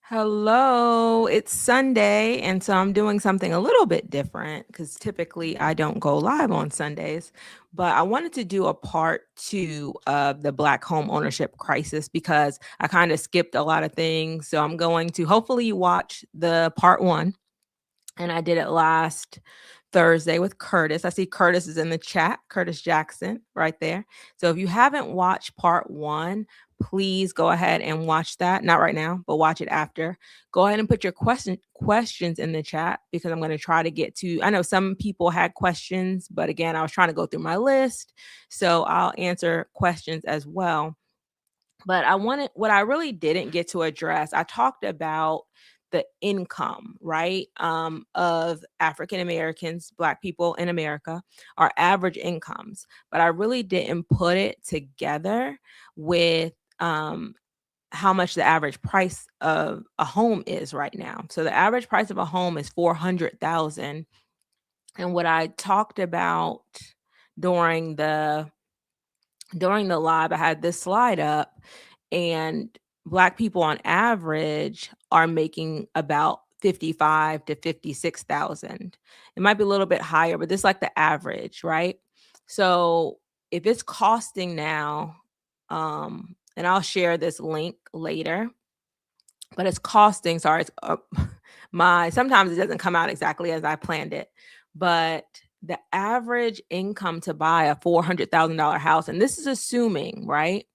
Hello, it's Sunday, and so I'm doing something a little bit different because typically I don't go live on Sundays. But I wanted to do a part two of the Black home ownership crisis because I kind of skipped a lot of things. So I'm going to hopefully watch the part one, and I did it last Thursday with Curtis. I see Curtis is in the chat, Curtis Jackson, right there. So if you haven't watched part one, please go ahead and watch that. Not right now, but watch it after. Go ahead and put your questions in the chat because I'm going to try to get to. I know some people had questions, but again, I was trying to go through my list, so I'll answer questions as well. But what I really didn't get to address, I talked about the income, right, of African Americans, Black people in America, our average incomes. But I really didn't put it together with how much the average price of a home is right now. So the average price of a home is 400,000. And what I talked about during the during the live, I had this slide up, and Black people on average are making about 55 to 56,000. It might be a little bit higher, but this is like the average, right? So if it's costing now, and I'll share this link later, but it's costing, sorry, it's sometimes it doesn't come out exactly as I planned it, but the average income to buy a $400,000 house, and this is assuming, right?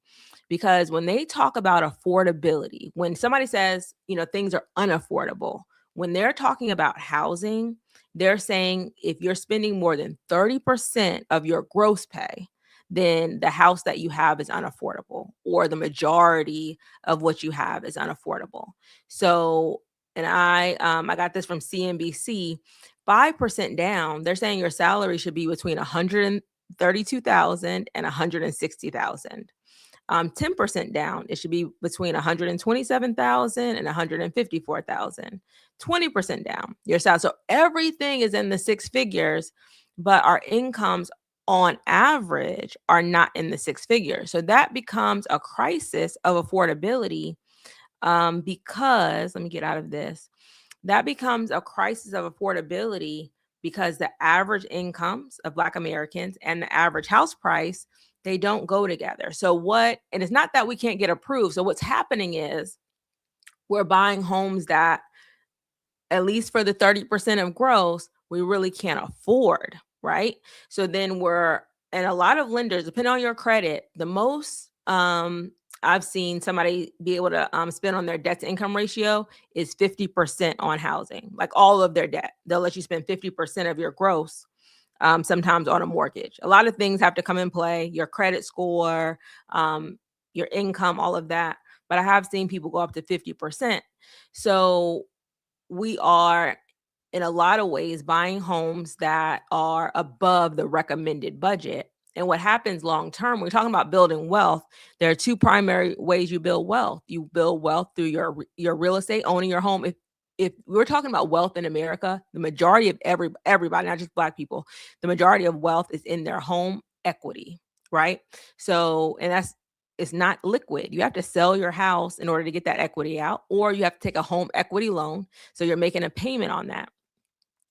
Because when they talk about affordability, when somebody says, things are unaffordable, when they're talking about housing, they're saying if you're spending more than 30% of your gross pay, then the house that you have is unaffordable, or the majority of what you have is unaffordable. So, and I got this from CNBC, 5% down, they're saying your salary should be between 132,000 and 160,000. 10% down, it should be between 127,000 and 154,000. 20% down, your salary. So everything is in the six figures, but our incomes on average are not in the six figures. So that becomes a crisis of affordability, because let me get out of this. That becomes a crisis of affordability because the average incomes of Black Americans and the average house price, they don't go together. And it's not that we can't get approved. So what's happening is we're buying homes that, at least for the 30% of gross, we really can't afford, right? So then and a lot of lenders, depending on your credit, the most I've seen somebody be able to spend on their debt to income ratio is 50% on housing, like all of their debt. They'll let you spend 50% of your gross, sometimes on a mortgage. A lot of things have to come in play, your credit score, your income, all of that. But I have seen people go up to 50%. So we are, in a lot of ways, buying homes that are above the recommended budget. And what happens long term, we're talking about building wealth. There are two primary ways you build wealth. You build wealth through your real estate, owning your home. If we're talking about wealth in America, the majority of everybody, not just Black people, the majority of wealth is in their home equity, right? So, and it's not liquid. You have to sell your house in order to get that equity out, or you have to take a home equity loan. So you're making a payment on that.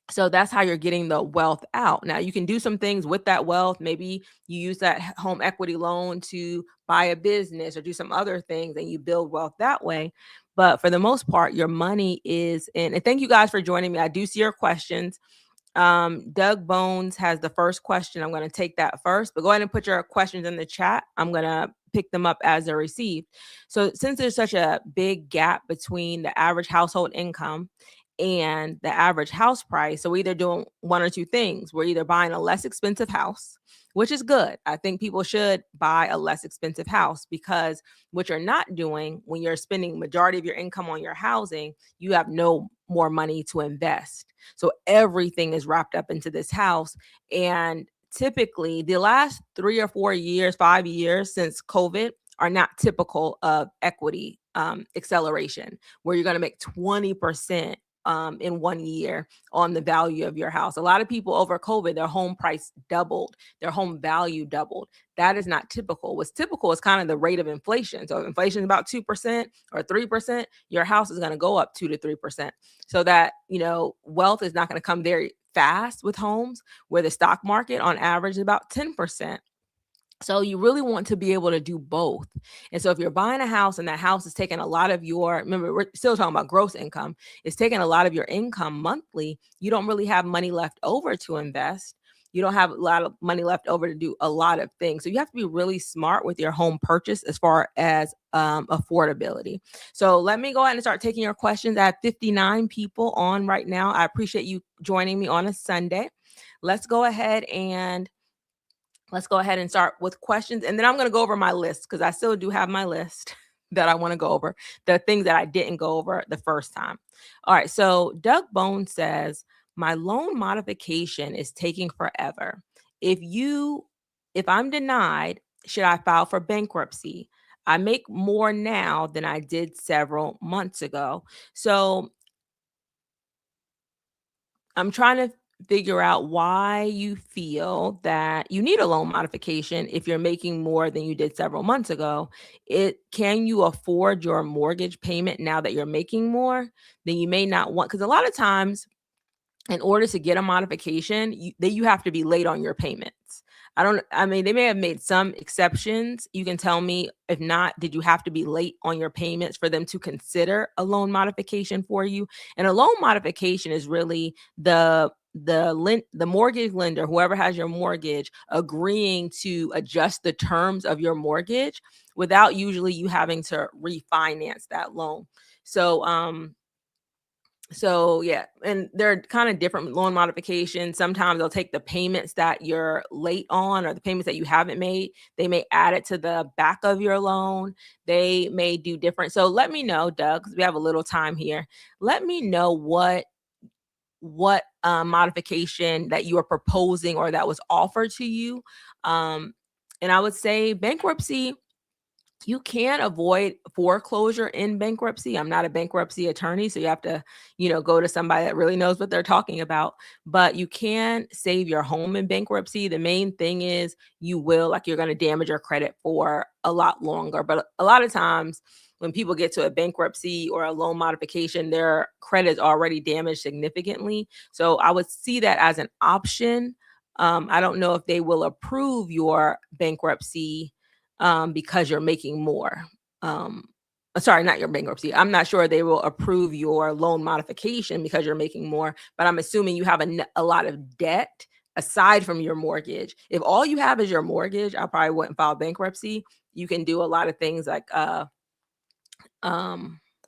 So that's how you're getting the wealth out. Now, you can do some things with that wealth. Maybe you use that home equity loan to buy a business or do some other things, and you build wealth that way. But for the most part, your money is in. And thank you guys for joining me. I do see your questions. Doug Bones has the first question. I'm going to take that first, but go ahead and put your questions in the chat. I'm going to pick them up as they're received. So since there's such a big gap between the average household income and the average house price, so we're either doing one or two things. We're either buying a less expensive house, which is good. I think people should buy a less expensive house, because what you're not doing when you're spending majority of your income on your housing, you have no more money to invest. So everything is wrapped up into this house. And typically the last 3 or 4 years, 5 years since COVID are not typical of equity acceleration, where you're going to make 20% in 1 year on the value of your house. A lot of people over COVID, their home price doubled, their home value doubled. That is not typical. What's typical is kind of the rate of inflation. So if inflation is about 2% or 3%, your house is going to go up 2 to 3%. So that, wealth is not going to come very fast with homes, where the stock market on average is about 10%. So you really want to be able to do both. And so if you're buying a house and that house is taking a lot of your, remember, we're still talking about gross income, it's taking a lot of your income monthly, you don't really have money left over to invest. You don't have a lot of money left over to do a lot of things. So you have to be really smart with your home purchase as far as affordability. So let me go ahead and start taking your questions. I have 59 people on right now. I appreciate you joining me on a Sunday. Let's go ahead and start with questions. And then I'm going to go over my list, because I still do have my list that I want to go over, the things that I didn't go over the first time. All right. So Doug Bone says, my loan modification is taking forever. If I'm denied, should I file for bankruptcy? I make more now than I did several months ago. So I'm trying to figure out why you feel that you need a loan modification if you're making more than you did several months ago. Can you afford your mortgage payment now that you're making more? Then you may not want, because a lot of times, in order to get a modification, you have to be late on your payments. They may have made some exceptions. You can tell me, if not, did you have to be late on your payments for them to consider a loan modification for you? And a loan modification is really the mortgage lender, whoever has your mortgage, agreeing to adjust the terms of your mortgage without usually you having to refinance that loan. So yeah, and they're kind of different loan modifications. Sometimes they'll take the payments that you're late on, or the payments that you haven't made. They may add it to the back of your loan. They may do different. So let me know, Doug, because we have a little time here. Let me know what modification that you are proposing or that was offered to you. And I would say bankruptcy, you can avoid foreclosure in bankruptcy. I'm not a bankruptcy attorney, so you have to, go to somebody that really knows what they're talking about. But you can save your home in bankruptcy. The main thing is you're going to damage your credit for a lot longer. But a lot of times when people get to a bankruptcy or a loan modification, their credit is already damaged significantly. So I would see that as an option. I don't know if they will approve your bankruptcy because you're making more. Sorry, not your bankruptcy. I'm not sure they will approve your loan modification because you're making more, but I'm assuming you have a lot of debt aside from your mortgage. If all you have is your mortgage, I probably wouldn't file bankruptcy. You can do a lot of things like,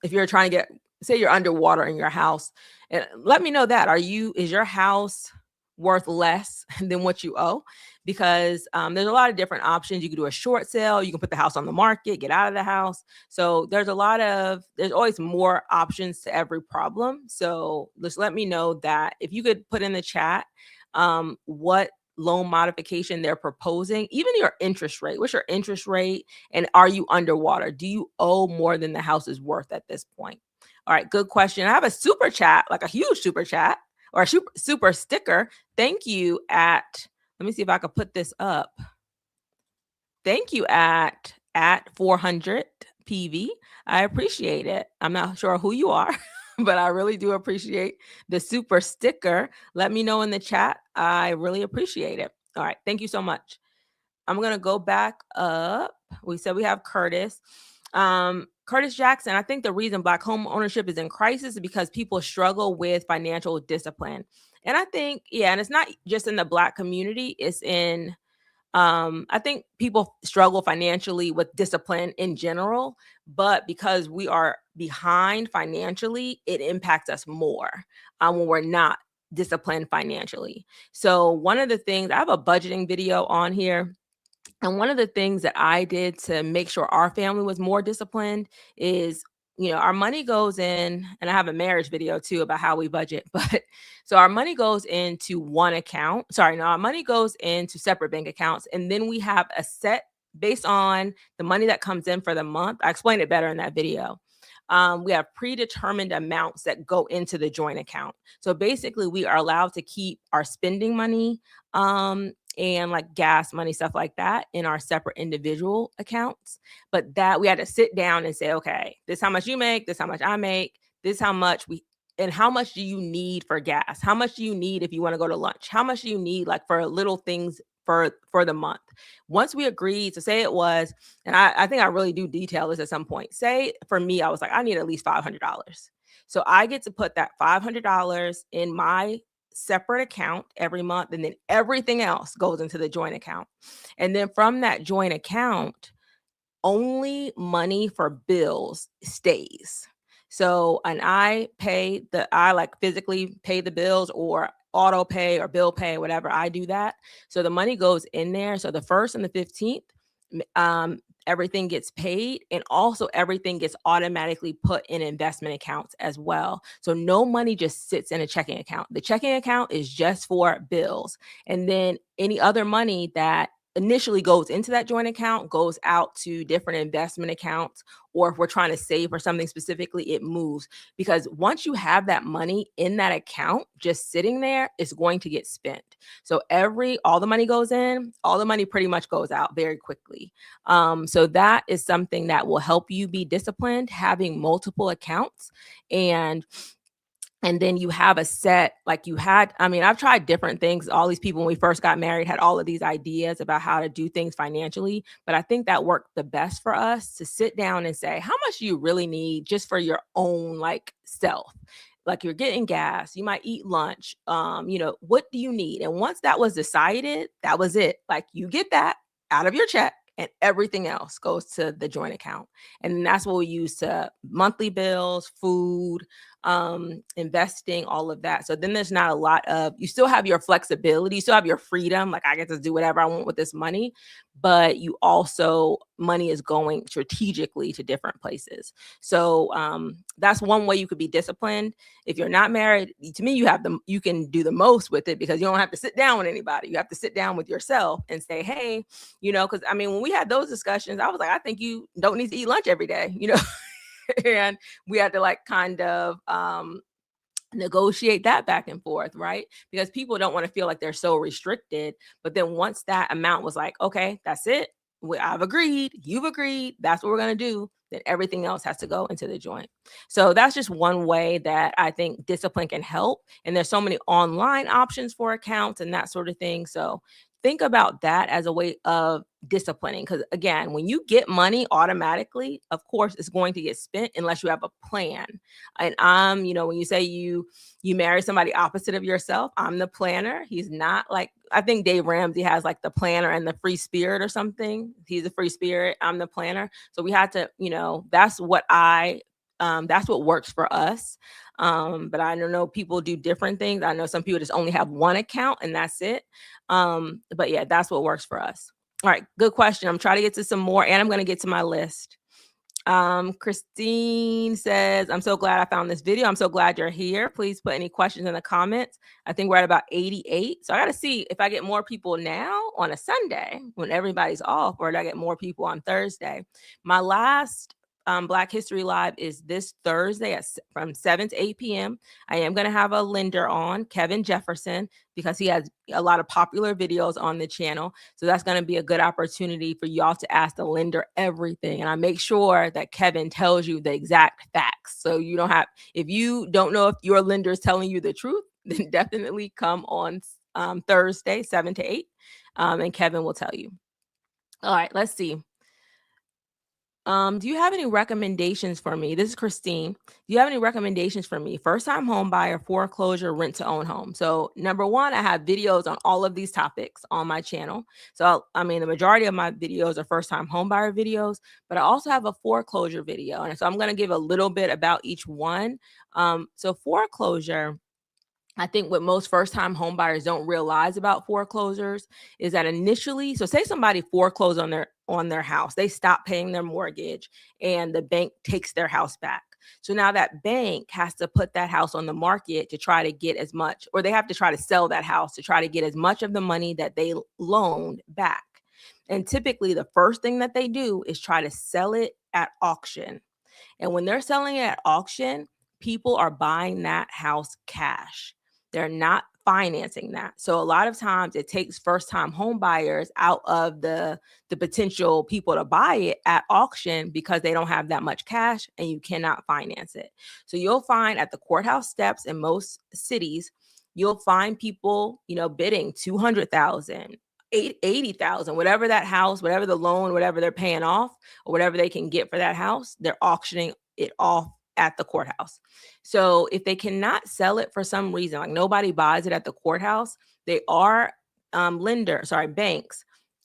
if you're trying to say you're underwater in your house, and let me know that. Is your house worth less than what you owe? Because there's a lot of different options. You can do a short sale. You can put the house on the market, get out of the house. So there's always more options to every problem. So just let me know that. If you could put in the chat what loan modification they're proposing, even your interest rate. What's your interest rate? And are you underwater? Do you owe more than the house is worth at this point? All right, good question. I have a super chat, like a huge super chat or a super sticker. Thank you let me see if I can put this up. Thank you at 400 PV. I appreciate it. I'm not sure who you are, but I really do appreciate the super sticker. Let me know in the chat. I really appreciate it. All right. Thank you so much. I'm going to go back up. We said we have Curtis. Curtis Jackson, I think the reason Black home ownership is in crisis is because people struggle with financial discipline. And I think, and it's not just in the Black community, it's in, I think people struggle financially with discipline in general, but because we are behind financially, it impacts us more when we're not disciplined financially. So one of the things, I have a budgeting video on here. And one of the things that I did to make sure our family was more disciplined is, our money goes in, and I have a marriage video too about how we budget, but so our money goes into one account. Our money goes into separate bank accounts. And then we have a set based on the money that comes in for the month. I explained it better in that video. we have predetermined amounts that go into the joint account. So basically, we are allowed to keep our spending money and like gas money, stuff like that, in our separate individual accounts. But that we had to sit down and say, okay, this is how much you make, this is how much I make, this is how much we, and how much do you need for gas? How much do you need if you want to go to lunch? How much do you need like for little things for the month? Once we agreed, so say it was, and I think I really do detail this at some point. Say for me, I was like, I need at least $500. So I get to put that $500 in my separate account every month, and then everything else goes into the joint account. And then from that joint account, only money for bills stays. So, and I like physically pay the bills or auto pay or bill pay, whatever. I do that. So the money goes in there. So the 1st and the 15th, everything gets paid, and also everything gets automatically put in investment accounts as well. So no money just sits in a checking account. The checking account is just for bills. And then any other money that initially goes into that joint account goes out to different investment accounts, or if we're trying to save for something specifically, it moves. Because once you have that money in that account just sitting there, it's going to get spent. So all the money goes in, all the money pretty much goes out very quickly. So that is something that will help you be disciplined, having multiple accounts. And then you have a set, like I've tried different things. All these people, when we first got married, had all of these ideas about how to do things financially. But I think that worked the best for us to sit down and say, how much do you really need just for your own like self? Like you're getting gas, you might eat lunch. What do you need? And once that was decided, that was it. Like you get that out of your check, and everything else goes to the joint account. And that's what we use to monthly bills, food, investing, all of that. So then there's not a lot of, you still have your flexibility, you still have your freedom. Like I get to do whatever I want with this money, but money is going strategically to different places. So that's one way you could be disciplined. If you're not married, to me, you can do the most with it, because you don't have to sit down with anybody. You have to sit down with yourself and say, hey, because when we had those discussions, I was like, I think you don't need to eat lunch every day, and we had to like kind of negotiate that back and forth, right? Because people don't want to feel like they're so restricted. But then once that amount was like, okay, that's it. I've agreed, you've agreed, that's what we're going to do, then everything else has to go into the joint. So that's just one way that I think discipline can help. And there's so many online options for accounts and that sort of thing. So think about that as a way of disciplining. Because again, when you get money automatically, of course, it's going to get spent unless you have a plan. And when you say you marry somebody opposite of yourself, I'm the planner. He's not like, I think Dave Ramsey has like the planner and the free spirit or something. He's a free spirit. I'm the planner. So we had to, that's what works for us. But I don't know, people do different things. I know some people just only have one account and that's it. But yeah, that's what works for us. All right, good question. I'm trying to get to some more, and I'm going to get to my list. Christine says, I'm so glad I found this video. I'm so glad you're here. Please put any questions in the comments. I think we're at about 88. So I got to see if I get more people now on a Sunday when everybody's off, or do I get more people on Thursday? My last Black History Live is this Thursday from 7 to 8 p.m. I am going to have a lender on, Kevin Jefferson, because he has a lot of popular videos on the channel. So that's going to be a good opportunity for y'all to ask the lender everything. And I make sure that Kevin tells you the exact facts. So if you don't know if your lender is telling you the truth, then definitely come on Thursday, 7 to 8, and Kevin will tell you. All right, let's see. Do you have any recommendations for me? This is Christine. Do you have any recommendations for me? First-time home buyer, foreclosure, rent-to-own home. So number one, I have videos on all of these topics on my channel. So the majority of my videos are first-time home buyer videos, but I also have a foreclosure video. And so I'm going to give a little bit about each one. So foreclosure, I think what most first-time home buyers don't realize about foreclosures is that initially, so say somebody foreclosed on their house, they stop paying their mortgage and the bank takes their house back. So now that bank has to put that house on the market to try to get as much, or they have to try to sell that house to try to get as much of the money that they loaned back. And typically the first thing that they do is try to sell it at auction. And when they're selling it at auction, people are buying that house cash. They're not financing that. So a lot of times it takes first-time home buyers out of the potential people to buy it at auction because they don't have that much cash and you cannot finance it. So you'll find at the courthouse steps in most cities, you'll find people, bidding 200,000, 80,000, whatever that house, whatever the loan, whatever they're paying off, or whatever they can get for that house, they're auctioning it off at the courthouse. So if they cannot sell it for some reason, like nobody buys it at the courthouse, they are banks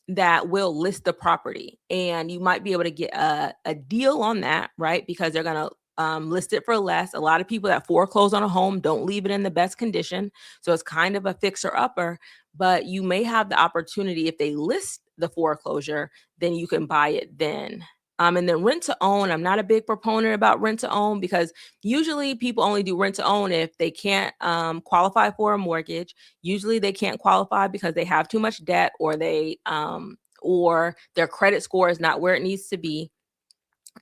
that will list the property, and you might be able to get a deal on that, right? Because they're going to list it for less. A lot of people that foreclose on a home don't leave it in the best condition. So it's kind of a fixer upper, but you may have the opportunity if they list the foreclosure, then you can buy it then. And then rent to own, I'm not a big proponent about rent to own because usually people only do rent to own if they can't qualify for a mortgage. Usually they can't qualify because they have too much debt, or or their credit score is not where it needs to be.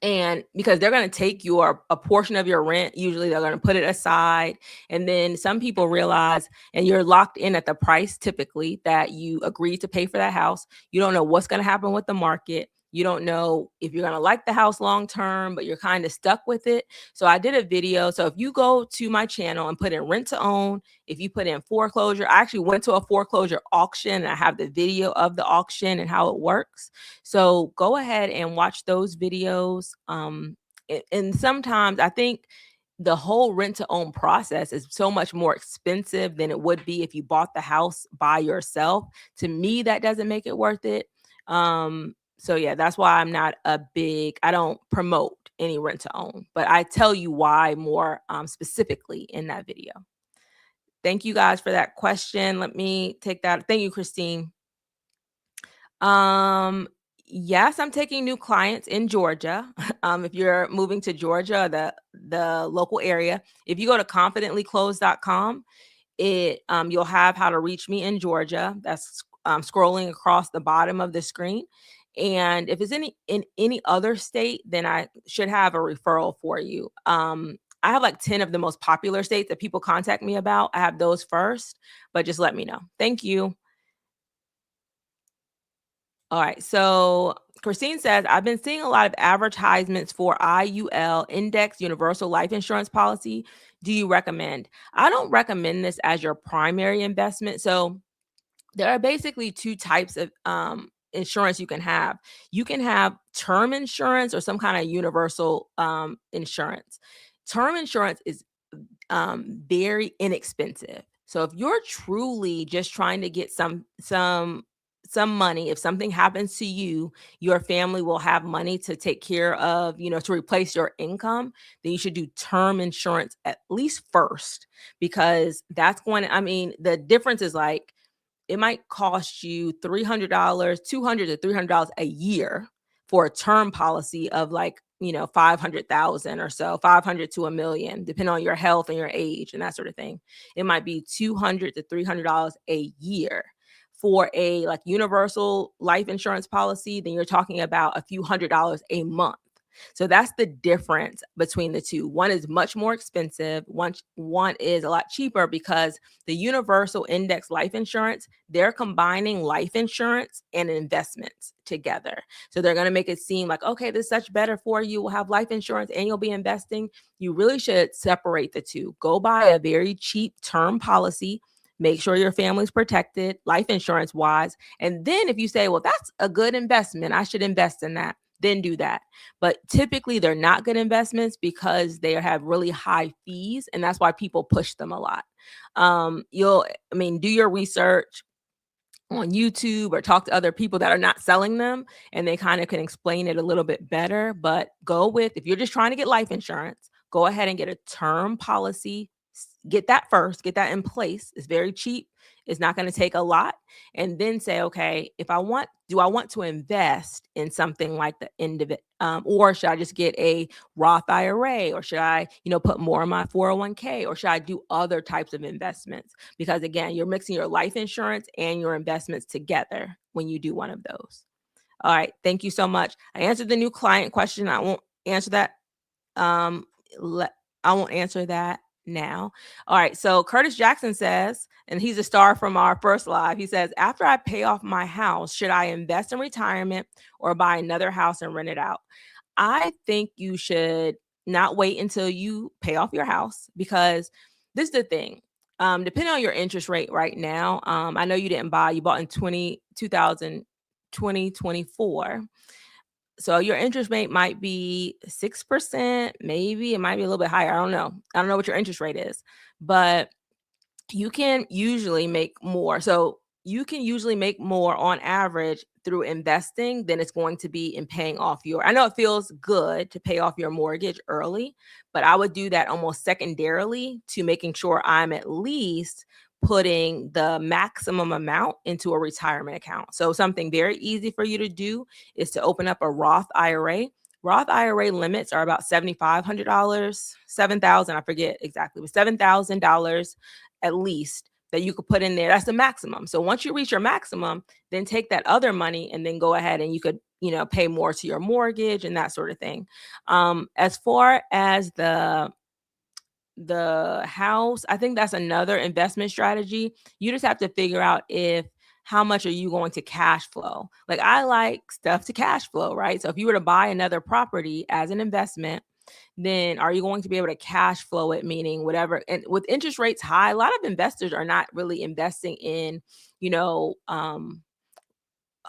And because they're going to take a portion of your rent, usually they're going to put it aside. And then some people realize, and you're locked in at the price typically that you agreed to pay for that house. You don't know what's going to happen with the market. You don't know if you're going to like the house long term, but you're kind of stuck with it. So I did a video. So if you go to my channel and put in rent to own, if you put in foreclosure, I actually went to a foreclosure auction and I have the video of the auction and how it works. So go ahead and watch those videos. And sometimes I think the whole rent to own process is so much more expensive than it would be if you bought the house by yourself. To me, that doesn't make it worth it. So yeah, that's why I don't promote any rent to own, but I tell you why more specifically in that video. Thank you guys for that question. Let me take that. Thank you, Christine. Yes, I'm taking new clients in Georgia. If you're moving to Georgia, the local area, if you go to confidentlyclose.com, you'll have how to reach me in Georgia. That's scrolling across the bottom of the screen. And if it's in any other state, then I should have a referral for you. I have like 10 of the most popular states that people contact me about. I have those first, but just let me know. Thank you. All right. So Christine says, I've been seeing a lot of advertisements for IUL, Index Universal Life Insurance Policy. Do you recommend? I don't recommend this as your primary investment. So there are basically two types of insurance you can have. You can have term insurance or some kind of universal insurance. Term insurance is very inexpensive. So if you're truly just trying to get some money, if something happens to you, your family will have money to take care of, to replace your income, then you should do term insurance at least first, because that's the difference is like, it might cost you $300, $200 to $300 a year for a term policy of like, 500,000 or so, 500 to $1 million, depending on your health and your age and that sort of thing. It might be $200 to $300 a year. For a like universal life insurance policy, then you're talking about a few $100s a month. So that's the difference between the two. One is much more expensive. One is a lot cheaper because the universal index life insurance, they're combining life insurance and investments together. So they're going to make it seem like, okay, this is such better for you. We'll have life insurance and you'll be investing. You really should separate the two. Go buy a very cheap term policy. Make sure your family's protected, life insurance wise. And then if you say, well, that's a good investment, I should invest in that, then do that. But typically they're not good investments because they have really high fees. And that's why people push them a lot. Do your research on YouTube or talk to other people that are not selling them, and they kind of can explain it a little bit better. But if you're just trying to get life insurance, go ahead and get a term policy. Get that first, get that in place. It's very cheap. It's not going to take a lot. And then say, okay, do I want to invest in something like the end of it? Or should I just get a Roth IRA? Or should I, put more in my 401k? Or should I do other types of investments? Because again, you're mixing your life insurance and your investments together when you do one of those. All right. Thank you so much. I answered the new client question. I won't answer that Um, I won't answer that now. All right. So Curtis Jackson says, and he's a star from our first live. He says, after I pay off my house, should I invest in retirement or buy another house and rent it out? I think you should not wait until you pay off your house, because this is the thing. Depending on your interest rate right now, I know you bought in 2024. So your interest rate might be 6%, maybe it might be a little bit higher. I don't know. I don't know what your interest rate is, but you can usually make more. So you can usually make more on average through investing than it's going to be in paying off your. I know it feels good to pay off your mortgage early, but I would do that almost secondarily to making sure I'm at least putting the maximum amount into a retirement account. So something very easy for you to do is to open up a Roth IRA. Roth IRA limits are about $7,500, 7,000, I forget exactly, but $7,000 at least that you could put in there. That's the maximum. So once you reach your maximum, then take that other money and then go ahead and you could, pay more to your mortgage and that sort of thing. As far as the house, I think that's another investment strategy. You just have to figure out how much are you going to cash flow. Like, I like stuff to cash flow, right? So if you were to buy another property as an investment, then are you going to be able to cash flow it? Meaning whatever. And with interest rates high, a lot of investors are not really investing in, you know,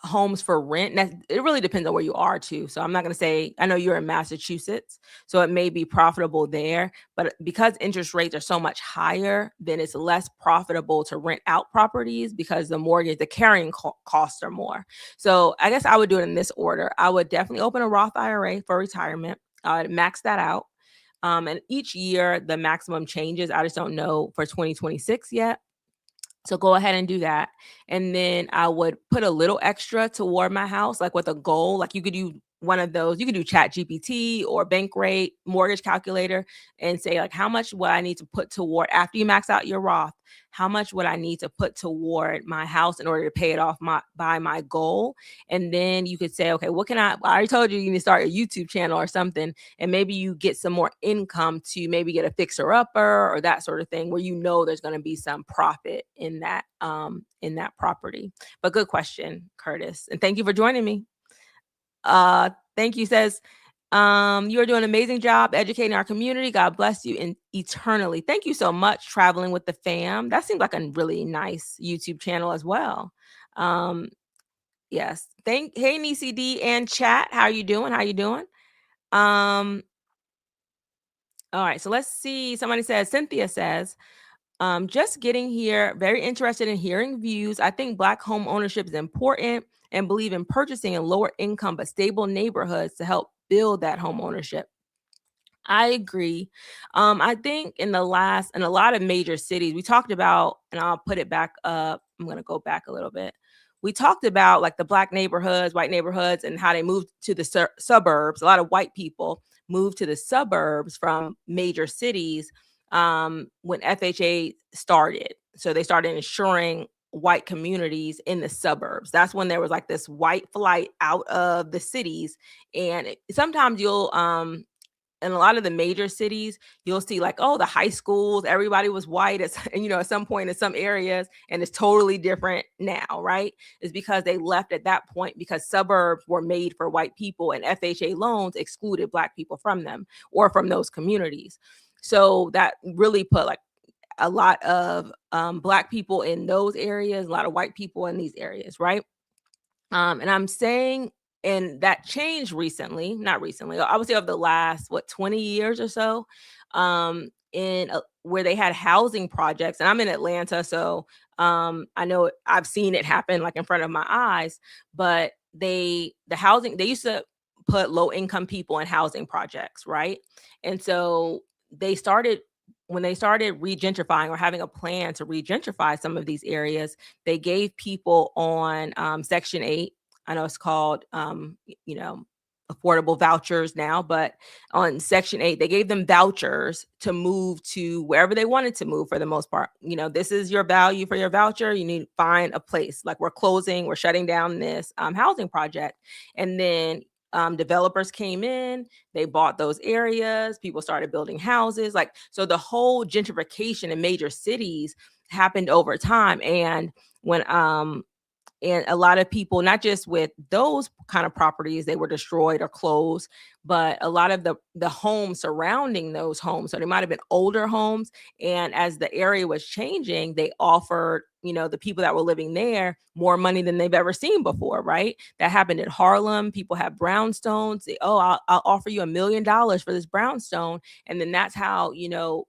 homes for rent. It really depends on where you are too. So I'm not going to say, I know you're in Massachusetts, so it may be profitable there, but because interest rates are so much higher, then it's less profitable to rent out properties because the carrying costs are more. So I guess I would do it in this order. I would definitely open a Roth IRA for retirement. I'd max that out. And each year the maximum changes. I just don't know for 2026 yet. So go ahead and do that. And then I would put a little extra toward my house, like with a goal. Like you could do one of those, you could do Chat GPT or Bankrate mortgage calculator and say, like, how much would I need to put toward, after you max out your Roth, how much would I need to put toward my house in order to pay it off by my goal? And then you could say, okay, I already told you you need to start a YouTube channel or something, and maybe you get some more income to maybe get a fixer upper or that sort of thing, where there's going to be some profit in that property. But good question, Curtis, and thank you for joining me. Thank you. Says, you are doing an amazing job educating our community. God bless you eternally. Thank you so much. Traveling with the fam. That seems like a really nice YouTube channel as well. Yes. Hey, Nisi D and chat. How are you doing? All right. So let's see. Cynthia says, just getting here, very interested in hearing views. I think Black home ownership is important and believe in purchasing in lower income but stable neighborhoods to help build that home ownership. I agree. I think in a lot of major cities, we talked about, and I'll put it back up. I'm going to go back a little bit. We talked about like the Black neighborhoods, white neighborhoods, and how they moved to the suburbs. A lot of white people moved to the suburbs from major cities when FHA started. So they started insuring white communities in the suburbs. That's when there was like this white flight out of the cities. And sometimes you'll in a lot of the major cities, you'll see like, oh, the high schools, everybody was white at some point in some areas, and it's totally different now, right? It's because they left at that point because suburbs were made for white people and FHA loans excluded Black people from them or from those communities. So that really put like a lot of Black people in those areas, a lot of white people in these areas, right? And I'm saying, and that changed recently, not recently, I would say over the last, 20 years or so, where they had housing projects. And I'm in Atlanta, so I know I've seen it happen like in front of my eyes, but they used to put low income people in housing projects, right? And so when they started regentrifying or having a plan to regentrify some of these areas, they gave people on Section 8, I know it's called, affordable vouchers now, but on Section 8, they gave them vouchers to move to wherever they wanted to move for the most part. This is your value for your voucher. You need to find a place. Like, we're shutting down this housing project. And then developers came in, they bought those areas, people started building houses. Like, so the whole gentrification in major cities happened over time. When and a lot of people, not just with those kind of properties, they were destroyed or closed, but a lot of the homes surrounding those homes, so they might have been older homes, and as the area was changing, they offered, the people that were living there more money than they've ever seen before, right? That happened in Harlem. People have brownstones. I'll offer you $1 million for this brownstone. And then that's how,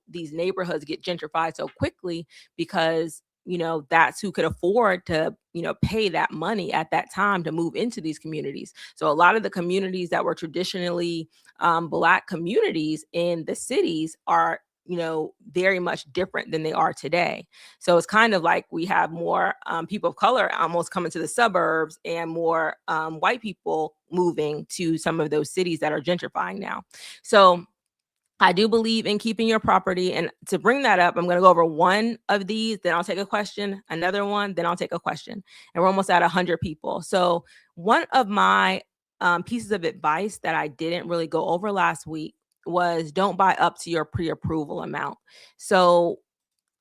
these neighborhoods get gentrified so quickly, because that's who could afford to, pay that money at that time to move into these communities. So a lot of the communities that were traditionally Black communities in the cities are, very much different than they are today. So it's kind of like we have more people of color almost coming to the suburbs, and more white people moving to some of those cities that are gentrifying now. So I do believe in keeping your property. And to bring that up, I'm going to go over one of these, then I'll take a question, another one, then I'll take a question. And we're almost at 100 people. So one of my pieces of advice that I didn't really go over last week was, don't buy up to your pre-approval amount. So,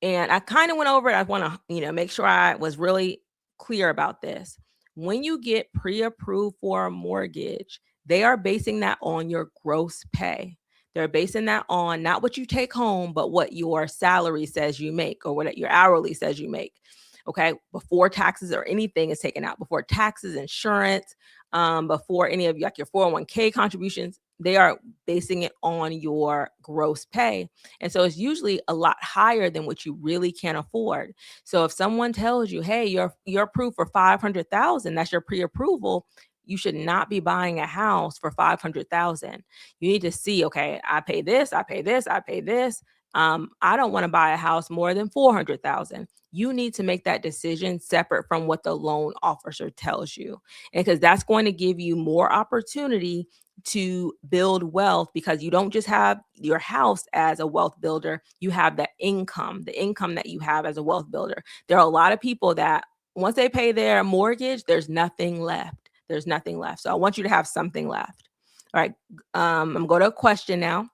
and I kind of went over it. I want to, make sure I was really clear about this. When you get pre-approved for a mortgage, they are basing that on your gross pay. They're basing that on not what you take home, but what your salary says you make, or what your hourly says you make. Okay. Before taxes or anything is taken out, before taxes, insurance, before any of like your 401k contributions, they are basing it on your gross pay. And so it's usually a lot higher than what you really can afford. So if someone tells you, hey, you're approved for 500,000, that's your pre-approval, you should not be buying a house for 500,000. You need to see, okay, I pay this, I pay this, I pay this. I don't want to buy a house more than 400,000. You need to make that decision separate from what the loan officer tells you. And because that's going to give you more opportunity to build wealth, because you don't just have your house as a wealth builder, you have the income that you have as a wealth builder. There are a lot of people that once they pay their mortgage, there's nothing left. There's nothing left. So I want you to have something left. All right. I'm going to a question now.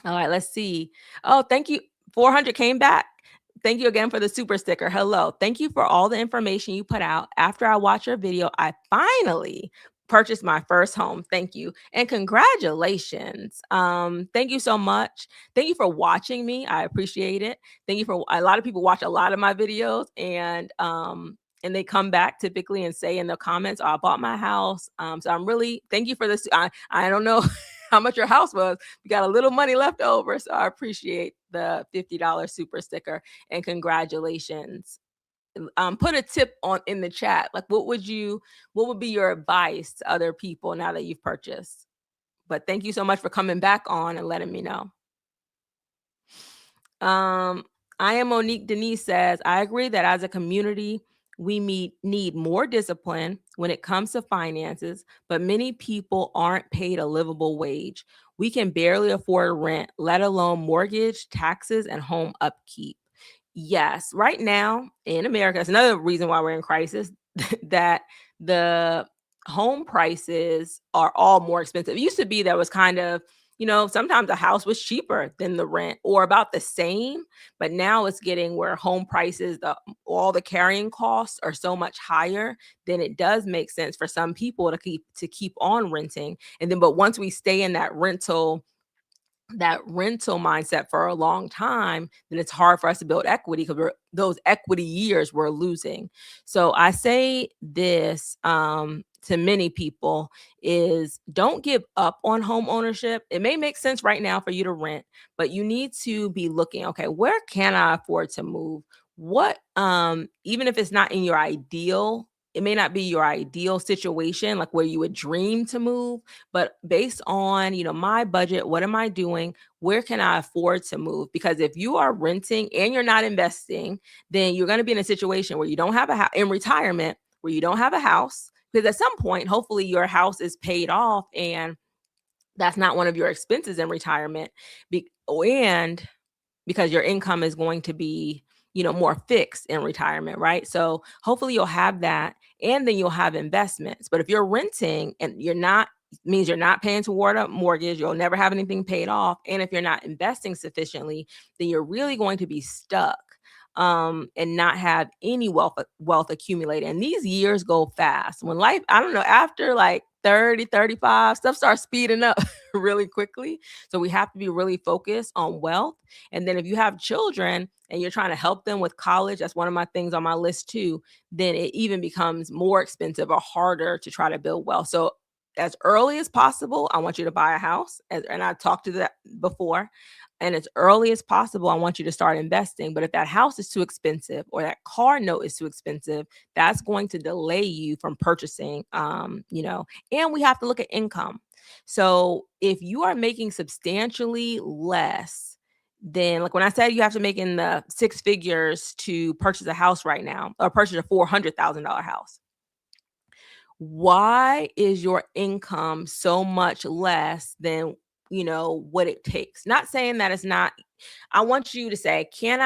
All right, let's see. Oh, thank you. 400 came back. Thank you again for the super sticker. Hello. Thank you for all the information you put out. After I watched your video, I finally purchased my first home. Thank you. And congratulations. Thank you so much. Thank you for watching me. I appreciate it. Thank you for, a lot of people watch a lot of my videos, and they come back typically and say in the comments, oh, I bought my house. So I'm really, thank you for this. I don't know how much your house was. We got a little money left over. So I appreciate the $50 super sticker, and congratulations. Put a tip on in the chat. Like, what would be your advice to other people now that you've purchased? But thank you so much for coming back on and letting me know. I am Monique Denise says, I agree that as a community, we need more discipline when it comes to finances, but many people aren't paid a livable wage. We can barely afford rent, let alone mortgage, taxes, and home upkeep. Yes, right now in America, that's another reason why we're in crisis, that the home prices are all more expensive. It used to be that was kind of, sometimes a house was cheaper than the rent or about the same, but now it's getting where home prices, all the carrying costs are so much higher, then it does make sense for some people to keep on renting. And then, but once we stay in that rental mindset for a long time, then it's hard for us to build equity, because those equity years we're losing. So I say this to many people is, don't give up on home ownership. It may make sense right now for you to rent, but you need to be looking, okay, where can I afford to move? What, even if it's not in your ideal, it may not be your ideal situation, like where you would dream to move, but based on, my budget, what am I doing? Where can I afford to move? Because if you are renting and you're not investing, then you're going to be in a situation where you don't have a house in retirement, where you don't have a house, because at some point, hopefully your house is paid off and that's not one of your expenses in retirement. And because your income is going to be, more fixed in retirement, right? So hopefully you'll have that, and then you'll have investments. But if you're renting and you're not means you're not paying toward a mortgage. You'll never have anything paid off. And if you're not investing sufficiently, then you're really going to be stuck and not have any wealth accumulated. And these years go fast. When life, I don't know, after like 30, 35, stuff starts speeding up really quickly. So we have to be really focused on wealth. And then if you have children and you're trying to help them with college, that's one of my things on my list too, then it even becomes more expensive or harder to try to build wealth. So as early as possible, I want you to buy a house. And I talked to that before. And as early as possible, I want you to start investing. But if that house is too expensive or that car note is too expensive, that's going to delay you from purchasing, and we have to look at income. So if you are making substantially less than, like when I said you have to make in the six figures to purchase a house right now or purchase a $400,000 house, why is your income so much less than what it takes? Not saying that it's not. I want you to say, am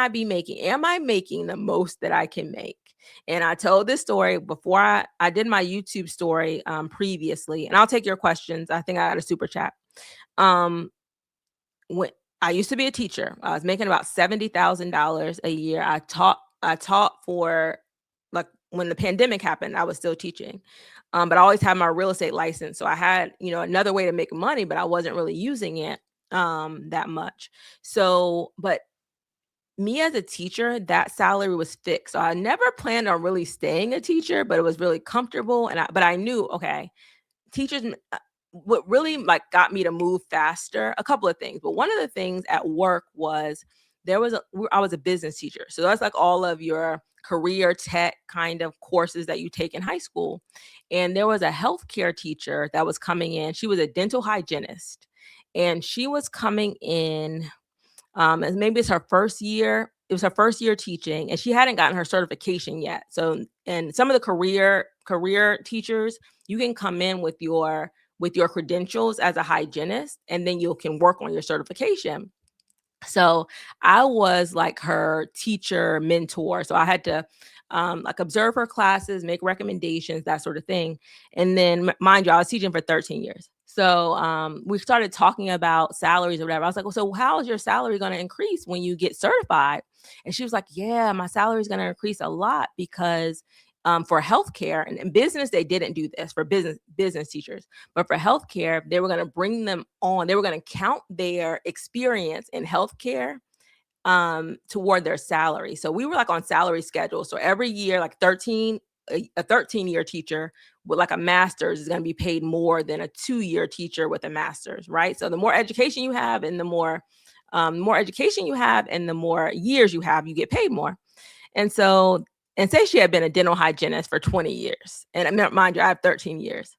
I making the most that I can make? And I told this story before I did my YouTube story previously, and I'll take your questions. I think I got a super chat. Um, when I used to be a teacher, I was making about $70,000 a year. I taught for, like, when the pandemic happened, I was still teaching. But I always had my real estate license. So I had, another way to make money, but I wasn't really using it that much. So, but me as a teacher, that salary was fixed. So I never planned on really staying a teacher, but it was really comfortable. But I knew, okay, teachers, what really like got me to move faster, a couple of things. But one of the things at work was I was a business teacher. So that's like all of your career tech kind of courses that you take in high school. And there was a healthcare teacher that was coming in. She was a dental hygienist, and she was coming in. And maybe it's her first year. It was her first year teaching, and she hadn't gotten her certification yet. So, and some of the career teachers, you can come in with your credentials as a hygienist, and then you can work on your certification. So I was like her teacher mentor. So I had to like observe her classes, make recommendations, that sort of thing. And then mind you, I was teaching for 13 years. So we started talking about salaries or whatever. I was like, well, so how is your salary going to increase when you get certified? And she was like, yeah, my salary is going to increase a lot because for healthcare and in business, they didn't do this for business teachers. But for healthcare, they were going to bring them on. They were going to count their experience in healthcare toward their salary. So we were like on salary schedule. So every year, like a 13-year teacher with like a master's is going to be paid more than a 2-year teacher with a master's, right? So the more education you have and the more education you have and the more years you have, you get paid more. And so, and say she had been a dental hygienist for 20 years. And mind you, I have 13 years.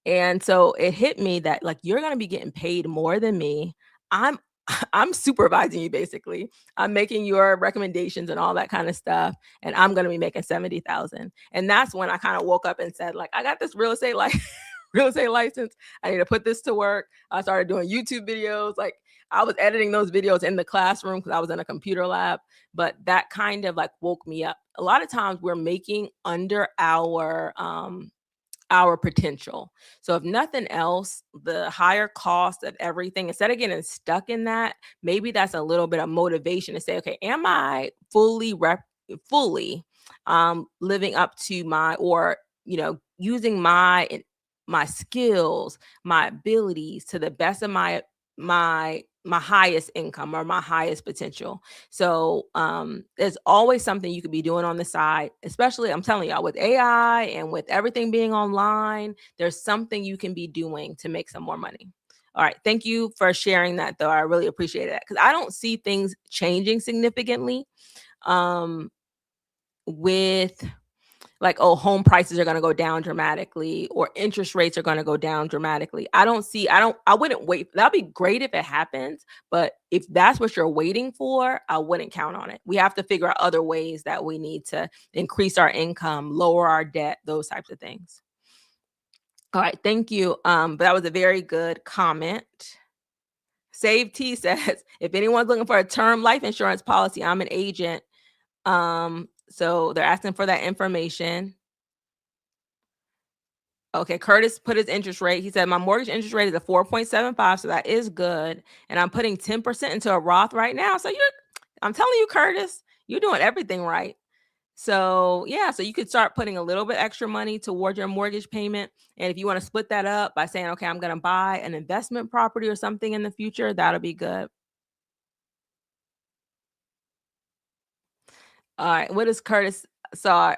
And so it hit me that like, you're going to be getting paid more than me. I'm supervising you basically. I'm making your recommendations and all that kind of stuff. And I'm going to be making 70,000. And that's when I kind of woke up and said, like, I got this real estate license. I need to put this to work. I started doing YouTube videos. Like I was editing those videos in the classroom because I was in a computer lab. But that kind of like woke me up. A lot of times we're making under our potential. So if nothing else, the higher cost of everything, instead of getting stuck in that, maybe that's a little bit of motivation to say, okay, am I fully living up to using my skills, my abilities to the best of my highest income or my highest potential. So there's always something you could be doing on the side, especially I'm telling y'all with AI and with everything being online, there's something you can be doing to make some more money. All right. Thank you for sharing that though. I really appreciate that because I don't see things changing significantly with like, oh, home prices are going to go down dramatically or interest rates are going to go down dramatically. I wouldn't wait. That'd be great if it happens. But if that's what you're waiting for, I wouldn't count on it. We have to figure out other ways that we need to increase our income, lower our debt, those types of things. All right. Thank you. But that was a very good comment. Save T says, if anyone's looking for a term life insurance policy, I'm an agent. So they're asking for that information. Okay, Curtis put his interest rate. He said, my mortgage interest rate is a 4.75, so that is good. And I'm putting 10% into a Roth right now. So I'm telling you, Curtis, you're doing everything right. So yeah, so you could start putting a little bit extra money toward your mortgage payment. And if you want to split that up by saying, okay, I'm going to buy an investment property or something in the future, that'll be good. All right. What is Curtis saw?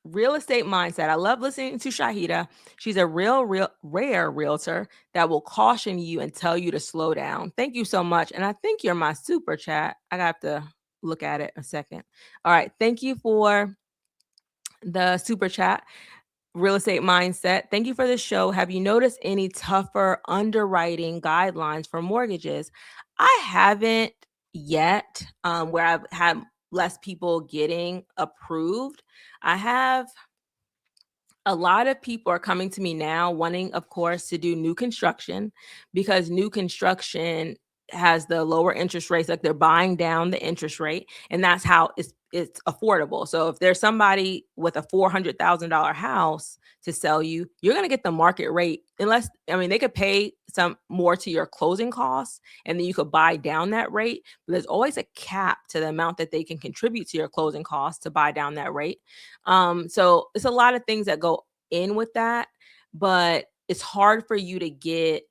Real estate mindset. I love listening to Shahida. She's a real rare realtor that will caution you and tell you to slow down. Thank you so much. And I think you're my super chat. I got to look at it a second. All right. Thank you for the super chat. Real estate mindset. Thank you for the show. Have you noticed any tougher underwriting guidelines for mortgages? I haven't yet, where I've had less people getting approved. I have a lot of people are coming to me now wanting, of course, to do new construction because new construction has the lower interest rates. Like they're buying down the interest rate, and that's how it's affordable. So if there's somebody with a $400,000 house to sell you, you're going to get the market rate. Unless, I mean, they could pay some more to your closing costs, and then you could buy down that rate. But there's always a cap to the amount that they can contribute to your closing costs to buy down that rate. So it's a lot of things that go in with that, but it's hard for you to get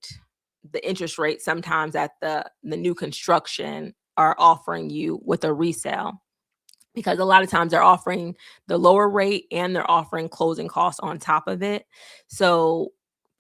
the interest rate sometimes that the new construction are offering you with a resale, because a lot of times they're offering the lower rate and they're offering closing costs on top of it. So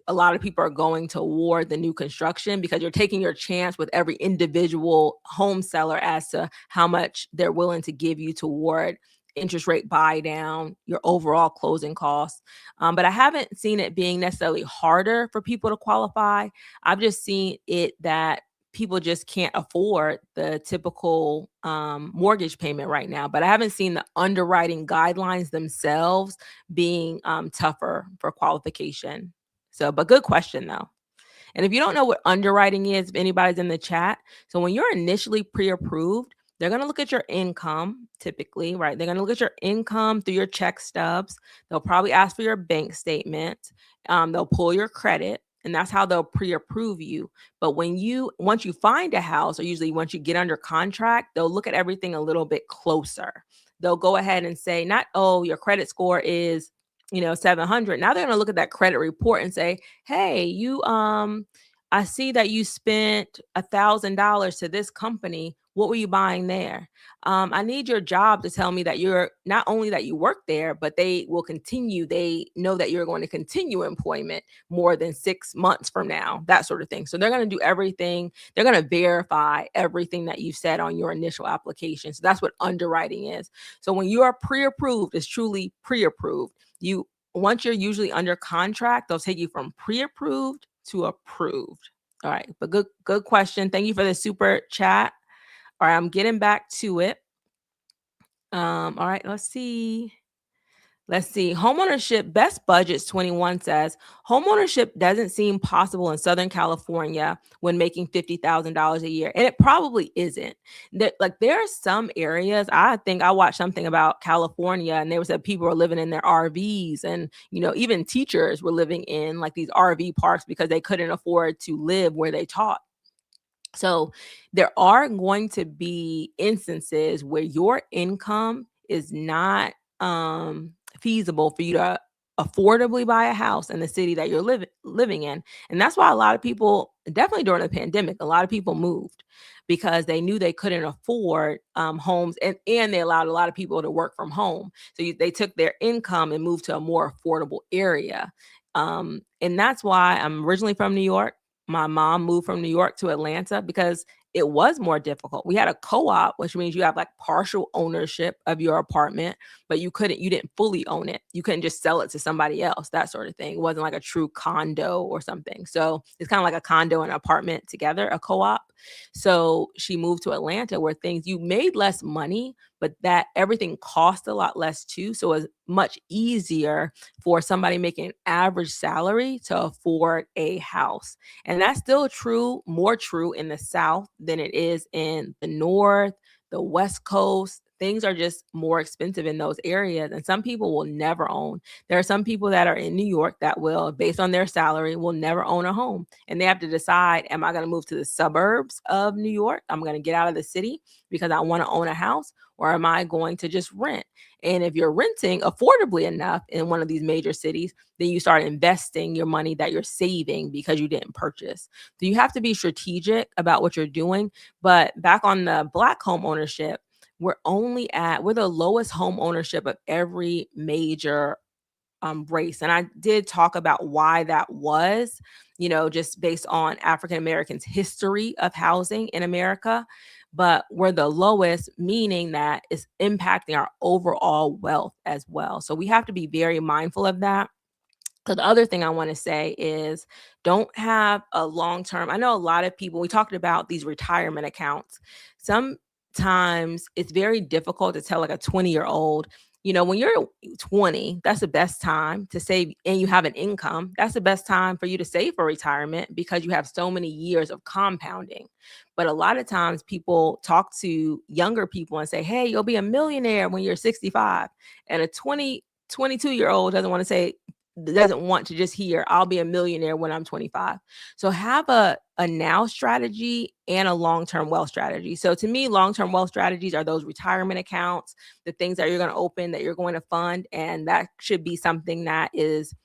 a lot of people are going toward the new construction because you're taking your chance with every individual home seller as to how much they're willing to give you toward interest rate buy down, your overall closing costs. But I haven't seen it being necessarily harder for people to qualify. I've just seen it that people just can't afford the typical mortgage payment right now. But I haven't seen the underwriting guidelines themselves being tougher for qualification. So, but good question though. And if you don't know what underwriting is, if anybody's in the chat, so when you're initially pre-approved, they're going to look at your income typically, right? They're going to look at your income through your check stubs. They'll probably ask for your bank statement. They'll pull your credit, and that's how they'll pre-approve you. But once you find a house, or usually once you get under contract, they'll look at everything a little bit closer. They'll go ahead and say, not, oh, your credit score is 700. Now they're going to look at that credit report and say, hey, I see that you spent $1,000 to this company. What were you buying there? I need your job to tell me that you're not only that you work there, but they know that you're going to continue employment more than 6 months from now, that sort of thing. So they're going to do everything. They're going to verify everything that you said on your initial application. So that's what underwriting is. So when you are pre-approved, it's truly pre-approved. Once you're usually under contract, they'll take you from pre-approved to approved. All right, but good question. Thank you for the super chat. All right, I'm getting back to it. All right, let's see. Homeownership Best Budgets 21 says homeownership doesn't seem possible in Southern California when making $50,000 a year. And it probably isn't. There are some areas, I think I watched something about California, and there said people were living in their RVs, and even teachers were living in like these RV parks because they couldn't afford to live where they taught. So there are going to be instances where your income is not feasible for you to affordably buy a house in the city that you're living in. And that's why a lot of people, definitely during the pandemic, a lot of people moved because they knew they couldn't afford homes, and they allowed a lot of people to work from home. So they took their income and moved to a more affordable area. And that's why I'm originally from New York. My mom moved from New York to Atlanta because it was more difficult. We had a co-op, which means you have like partial ownership of your apartment, but you didn't fully own it. You couldn't just sell it to somebody else, that sort of thing. It wasn't like a true condo or something. So it's kind of like a condo and apartment together, a co-op. So she moved to Atlanta where you made less money, but that everything cost a lot less too. So it was much easier for somebody making an average salary to afford a house. And that's still more true in the South than it is in the North, the West Coast, things are just more expensive in those areas. And some people will never own. There are some people that are in New York that will, based on their salary, will never own a home. And they have to decide, am I going to move to the suburbs of New York? I'm going to get out of the city because I want to own a house, or am I going to just rent? And if you're renting affordably enough in one of these major cities, then you start investing your money that you're saving because you didn't purchase. So you have to be strategic about what you're doing. But back on the Black home ownership, we're the lowest home ownership of every major race. And I did talk about why that was, just based on African Americans' history of housing in America. But we're the lowest, meaning that it's impacting our overall wealth as well. So we have to be very mindful of that. So the other thing I want to say is, don't have a long term. I know a lot of people, we talked about these retirement accounts. Sometimes it's very difficult to tell like a 20-year-old, when you're 20, that's the best time to save, and you have an income. That's the best time for you to save for retirement because you have so many years of compounding. But a lot of times people talk to younger people and say, hey, you'll be a millionaire when you're 65. And a 22-year-old doesn't want to just hear, I'll be a millionaire when I'm 25. So have a now strategy and a long-term wealth strategy. So to me, long-term wealth strategies are those retirement accounts, the things that you're going to open, that you're going to fund. And that should be something that is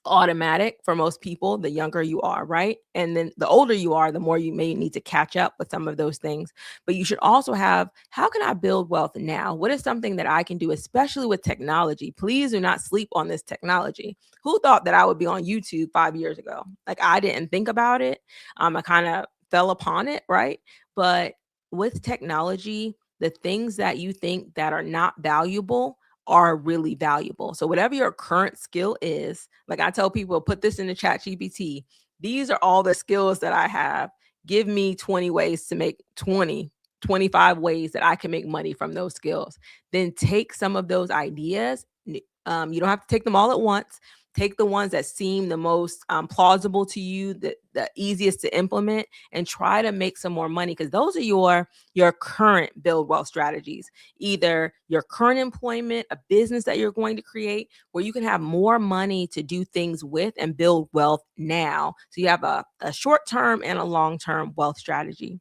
automatic for most people, the younger you are, right? And then the older you are, the more you may need to catch up with some of those things. But you should also have, how can I build wealth now? What is something that I can do, especially with technology? Please do not sleep on this technology. Who thought that I would be on YouTube 5 years ago? Like, I didn't think about it. I kind of fell upon it, right? But with technology, the things that you think that are not valuable are really valuable. So whatever your current skill is, like I tell people, put this in the chat GPT. These are all the skills that I have. Give me 20 ways to make 25 ways that I can make money from those skills. Then take some of those ideas. You don't have to take them all at once. Take the ones that seem the most plausible to you, the easiest to implement, and try to make some more money, because those are your current build wealth strategies. Either your current employment, a business that you're going to create where you can have more money to do things with and build wealth now. So you have a short-term and a long-term wealth strategy.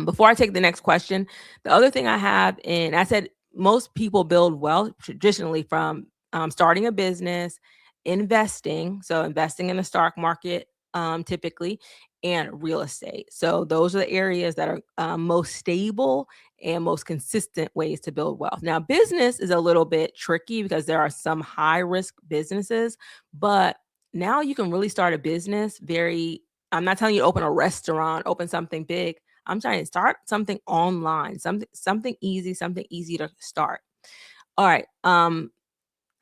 Before I take the next question, the other thing I have, and I said most people build wealth traditionally from starting a business, investing, so investing in the stock market, typically, and real estate. So those are the areas that are most stable and most consistent ways to build wealth. Now, business is a little bit tricky because there are some high risk businesses, but now you can really start a business I'm not telling you to open a restaurant, open something big. I'm trying to start something online, something easy to start. All right.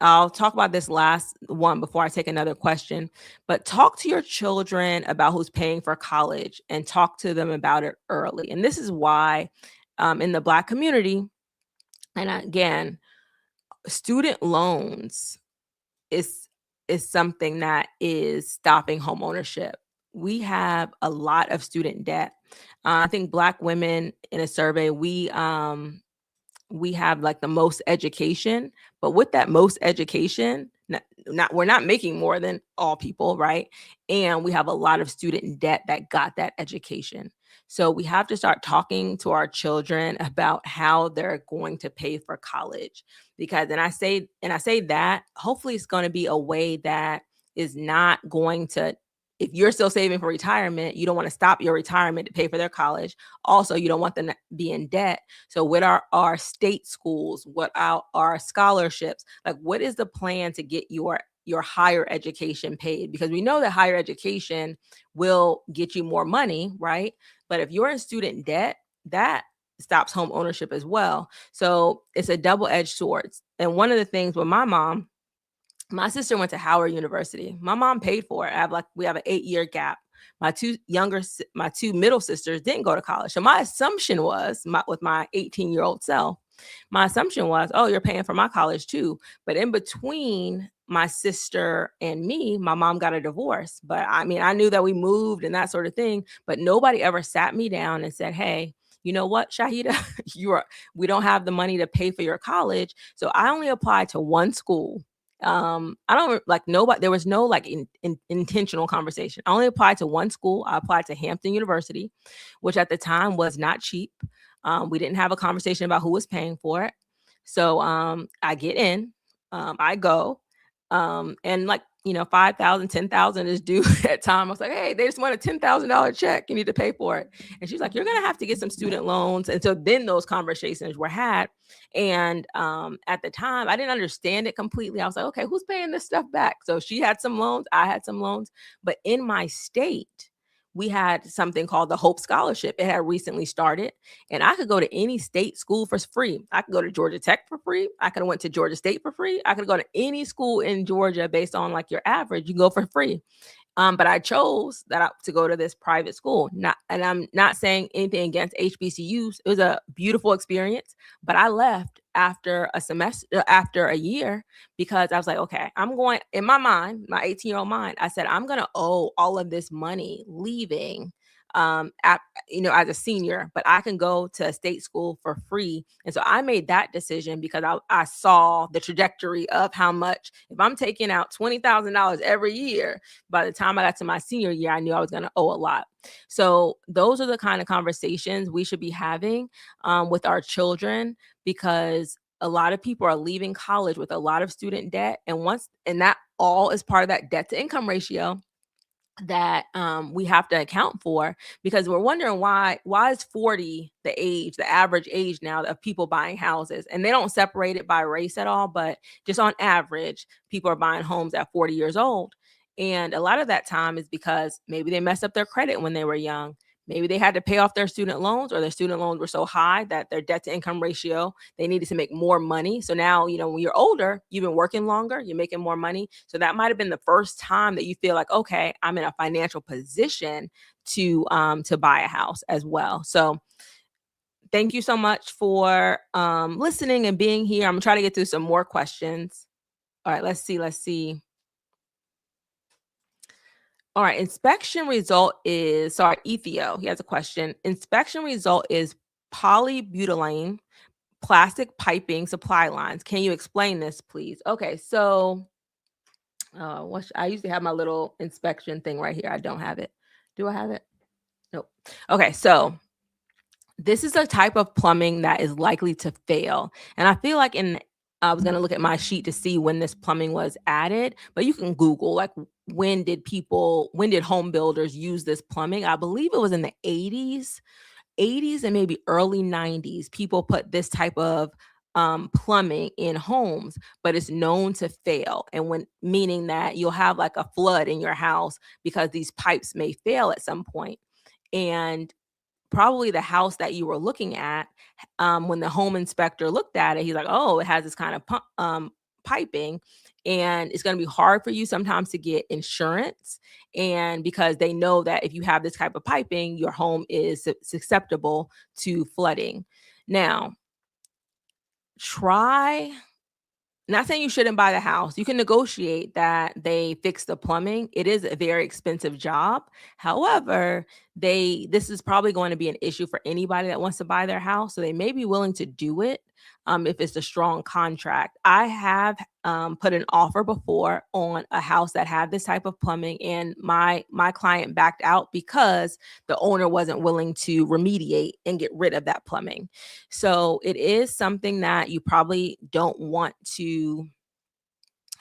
I'll talk about this last one before I take another question, but talk to your children about who's paying for college and talk to them about it early. And this is why in the Black community, and again, student loans is something that is stopping home ownership. We have a lot of student debt. I think Black women, in a survey, we have like the most education, but with that most education, we're not making more than all people, right? And we have a lot of student debt that got that education. So we have to start talking to our children about how they're going to pay for college. Because, and I say that hopefully it's going to be a way that is not going to, if you're still saving for retirement, you don't want to stop your retirement to pay for their college. Also, you don't want them to be in debt. So what are our state schools? What are our scholarships? Like, what is the plan to get your higher education paid? Because we know that higher education will get you more money, right? But if you're in student debt, that stops home ownership as well. So it's a double-edged sword. And one of the things with my sister went to Howard University. My mom paid for it. We have an 8-year gap. My two middle sisters didn't go to college. So my assumption was, with my 18-year-old self, my assumption was, oh, you're paying for my college too. But in between my sister and me, my mom got a divorce. But I mean, I knew that we moved and that sort of thing, but nobody ever sat me down and said, hey, you know what, Shahida, we don't have the money to pay for your college. So I only applied to one school. I don't like nobody. There was no like intentional conversation. I only applied to one school. I applied to Hampton University, which at the time was not cheap. We didn't have a conversation about who was paying for it. So I get in, I go, and like, 5,000, 10,000 is due at time. I was like, hey, they just want a $10,000 check. You need to pay for it. And she's like, you're going to have to get some student loans. And so then those conversations were had. And at the time, I didn't understand it completely. I was like, okay, who's paying this stuff back? So she had some loans, I had some loans. But in my state, we had something called the Hope Scholarship. It had recently started, and I could go to any state school for free. I could go to Georgia Tech for free. I could have went to Georgia State for free. I could go to any school in Georgia based on like your average. You go for free. But I chose to go to this private school. And I'm not saying anything against HBCUs. It was a beautiful experience, but I left after a semester, after a year, because I was like, okay, I'm going, in my mind, my 18-year-old mind, I said, I'm going to owe all of this money leaving as a senior, but I can go to a state school for free. And so I made that decision because I saw the trajectory of how much, if I'm taking out $20,000 every year, by the time I got to my senior year, I knew I was going to owe a lot. So those are the kind of conversations we should be having with our children, because a lot of people are leaving college with a lot of student debt. And that all is part of that debt to income ratio that we have to account for, because we're wondering why is 40 the average age now of people buying houses. And they don't separate it by race at all, but just on average, people are buying homes at 40 years old. And a lot of that time is because maybe they messed up their credit when they were young. Maybe they had to pay off their student loans, or their student loans were so high that their debt to income ratio, they needed to make more money. So now, when you're older, you've been working longer, you're making more money. So that might have been the first time that you feel like, okay, I'm in a financial position to buy a house as well. So thank you so much for listening and being here. I'm gonna try to get through some more questions. All right, let's see. All right, inspection result is, sorry, Ethio, he has a question. Inspection result is polybutylene plastic piping supply lines. Can you explain this, please? Okay, so I usually have my little inspection thing right here. I don't have it. Do I have it? Nope. Okay, so this is a type of plumbing that is likely to fail. And I feel like I was going to look at my sheet to see when this plumbing was added, but you can Google like when did home builders use this plumbing? I believe it was in the 80s and maybe early 90s. People put this type of plumbing in homes, but it's known to fail. And meaning that you'll have like a flood in your house because these pipes may fail at some point. And probably the house that you were looking at, when the home inspector looked at it, he's like, oh, it has this kind of piping, and it's going to be hard for you sometimes to get insurance. And because they know that if you have this type of piping, your home is susceptible to flooding. Now, not saying you shouldn't buy the house. You can negotiate that they fix the plumbing. It is a very expensive job. However, this is probably going to be an issue for anybody that wants to buy their house. So they may be willing to do it if it's a strong contract. I have put an offer before on a house that had this type of plumbing, and my client backed out because the owner wasn't willing to remediate and get rid of that plumbing. So it is something that you probably don't want to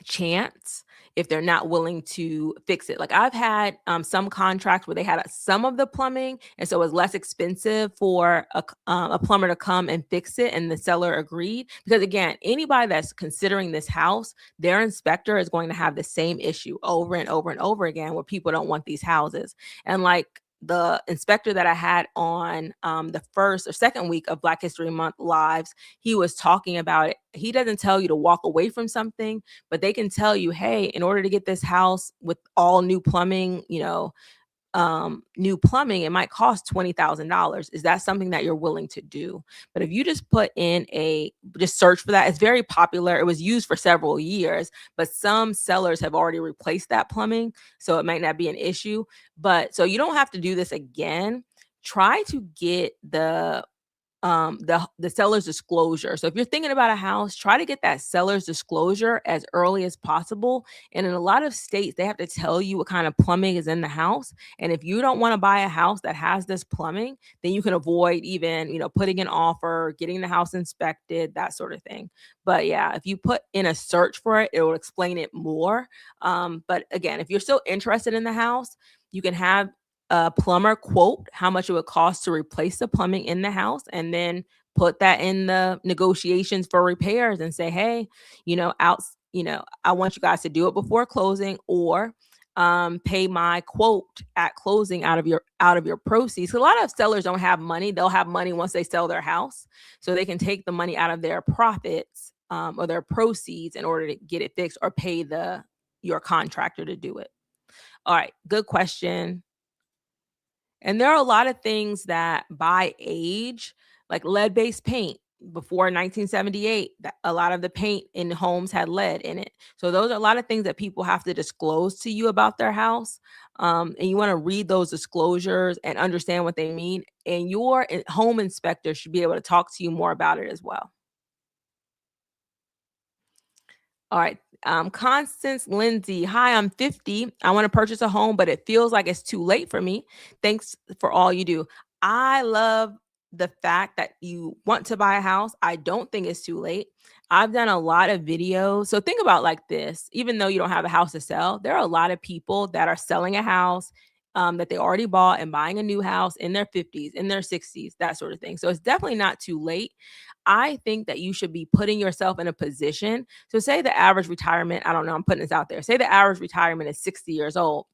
chance if they're not willing to fix it. Like I've had some contracts where they had some of the plumbing, and so it was less expensive for a plumber to come and fix it, and the seller agreed. Because again, anybody that's considering this house, their inspector is going to have the same issue over and over and over again, where people don't want these houses. And like the inspector that I had on the first or second week of Black History Month lives, he was talking about it. He doesn't tell you to walk away from something, but they can tell you, hey, in order to get this house with all new plumbing, it might cost $20,000. Is that something that you're willing to do? But if you just just search for that, it's very popular. It was used for several years, but some sellers have already replaced that plumbing, so it might not be an issue. But so you don't have to do this again. Try to get the the seller's disclosure. So if you're thinking about a house, try to get that seller's disclosure as early as possible. And in a lot of states, they have to tell you what kind of plumbing is in the house. And if you don't want to buy a house that has this plumbing, then you can avoid even, putting an offer, getting the house inspected, that sort of thing. But yeah, if you put in a search for it, it will explain it more. But again, if you're still interested in the house, you can have a plumber quote how much it would cost to replace the plumbing in the house, and then put that in the negotiations for repairs and say, hey, out, I want you guys to do it before closing, or pay my quote at closing out of your proceeds. So a lot of sellers don't have money. They'll have money once they sell their house, so they can take the money out of their profits, or their proceeds, in order to get it fixed or pay your contractor to do it. All right, good question. And there are a lot of things that by age, like lead-based paint. Before 1978, a lot of the paint in homes had lead in it. So those are a lot of things that people have to disclose to you about their house. And you want to read those disclosures and understand what they mean. And your home inspector should be able to talk to you more about it as well. All right. Constance Lindsay. Hi, I'm 50. I want to purchase a home, but it feels like it's too late for me. Thanks for all you do. I love the fact that you want to buy a house. I don't think it's too late. I've done a lot of videos. So think about like this, even though you don't have a house to sell, there are a lot of people that are selling a house that they already bought and buying a new house in their 50s, in their 60s, that sort of thing. So it's definitely not too late. I think that you should be putting yourself in a position. So say the average retirement, I don't know, I'm putting this out there. Say the average retirement is 60 years old.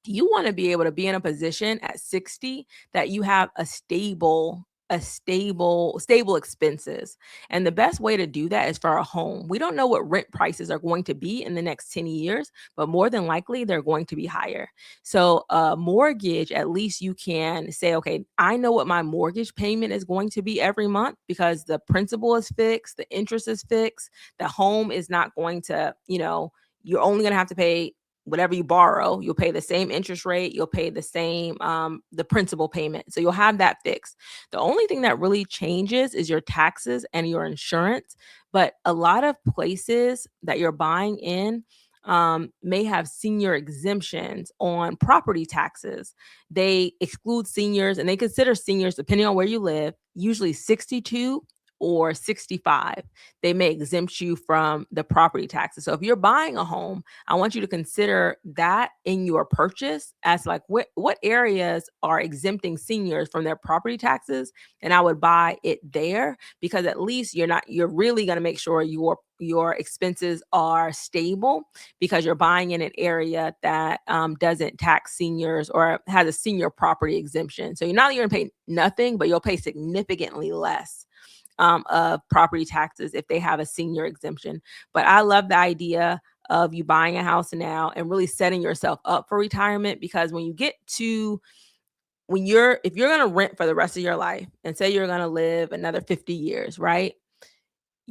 You want to be able to be in a position at 60 that you have stable expenses. And the best way to do that is for a home. We don't know what rent prices are going to be in the next 10 years, but more than likely they're going to be higher. So a mortgage, at least you can say, okay, I know what my mortgage payment is going to be every month, because the principal is fixed, the interest is fixed, the home is not going to, you're only going to have to pay whatever you borrow. You'll pay the same interest rate, you'll pay the same the principal payment, so you'll have that fixed. The only thing that really changes is your taxes and your insurance. But a lot of places that you're buying in may have senior exemptions on property taxes. They exclude seniors, and they consider seniors, depending on where you live, usually 62 or 65. They may exempt you from the property taxes. So if you're buying a home, I want you to consider that in your purchase, as like what areas are exempting seniors from their property taxes, and I would buy it there, because at least you're really going to make sure your expenses are stable, because you're buying in an area that doesn't tax seniors or has a senior property exemption. So you're not going to pay nothing, but you'll pay significantly less of property taxes if they have a senior exemption. But I love the idea of you buying a house now and really setting yourself up for retirement, because when you get to if you're going to rent for the rest of your life, and say you're going to live another 50 years, right?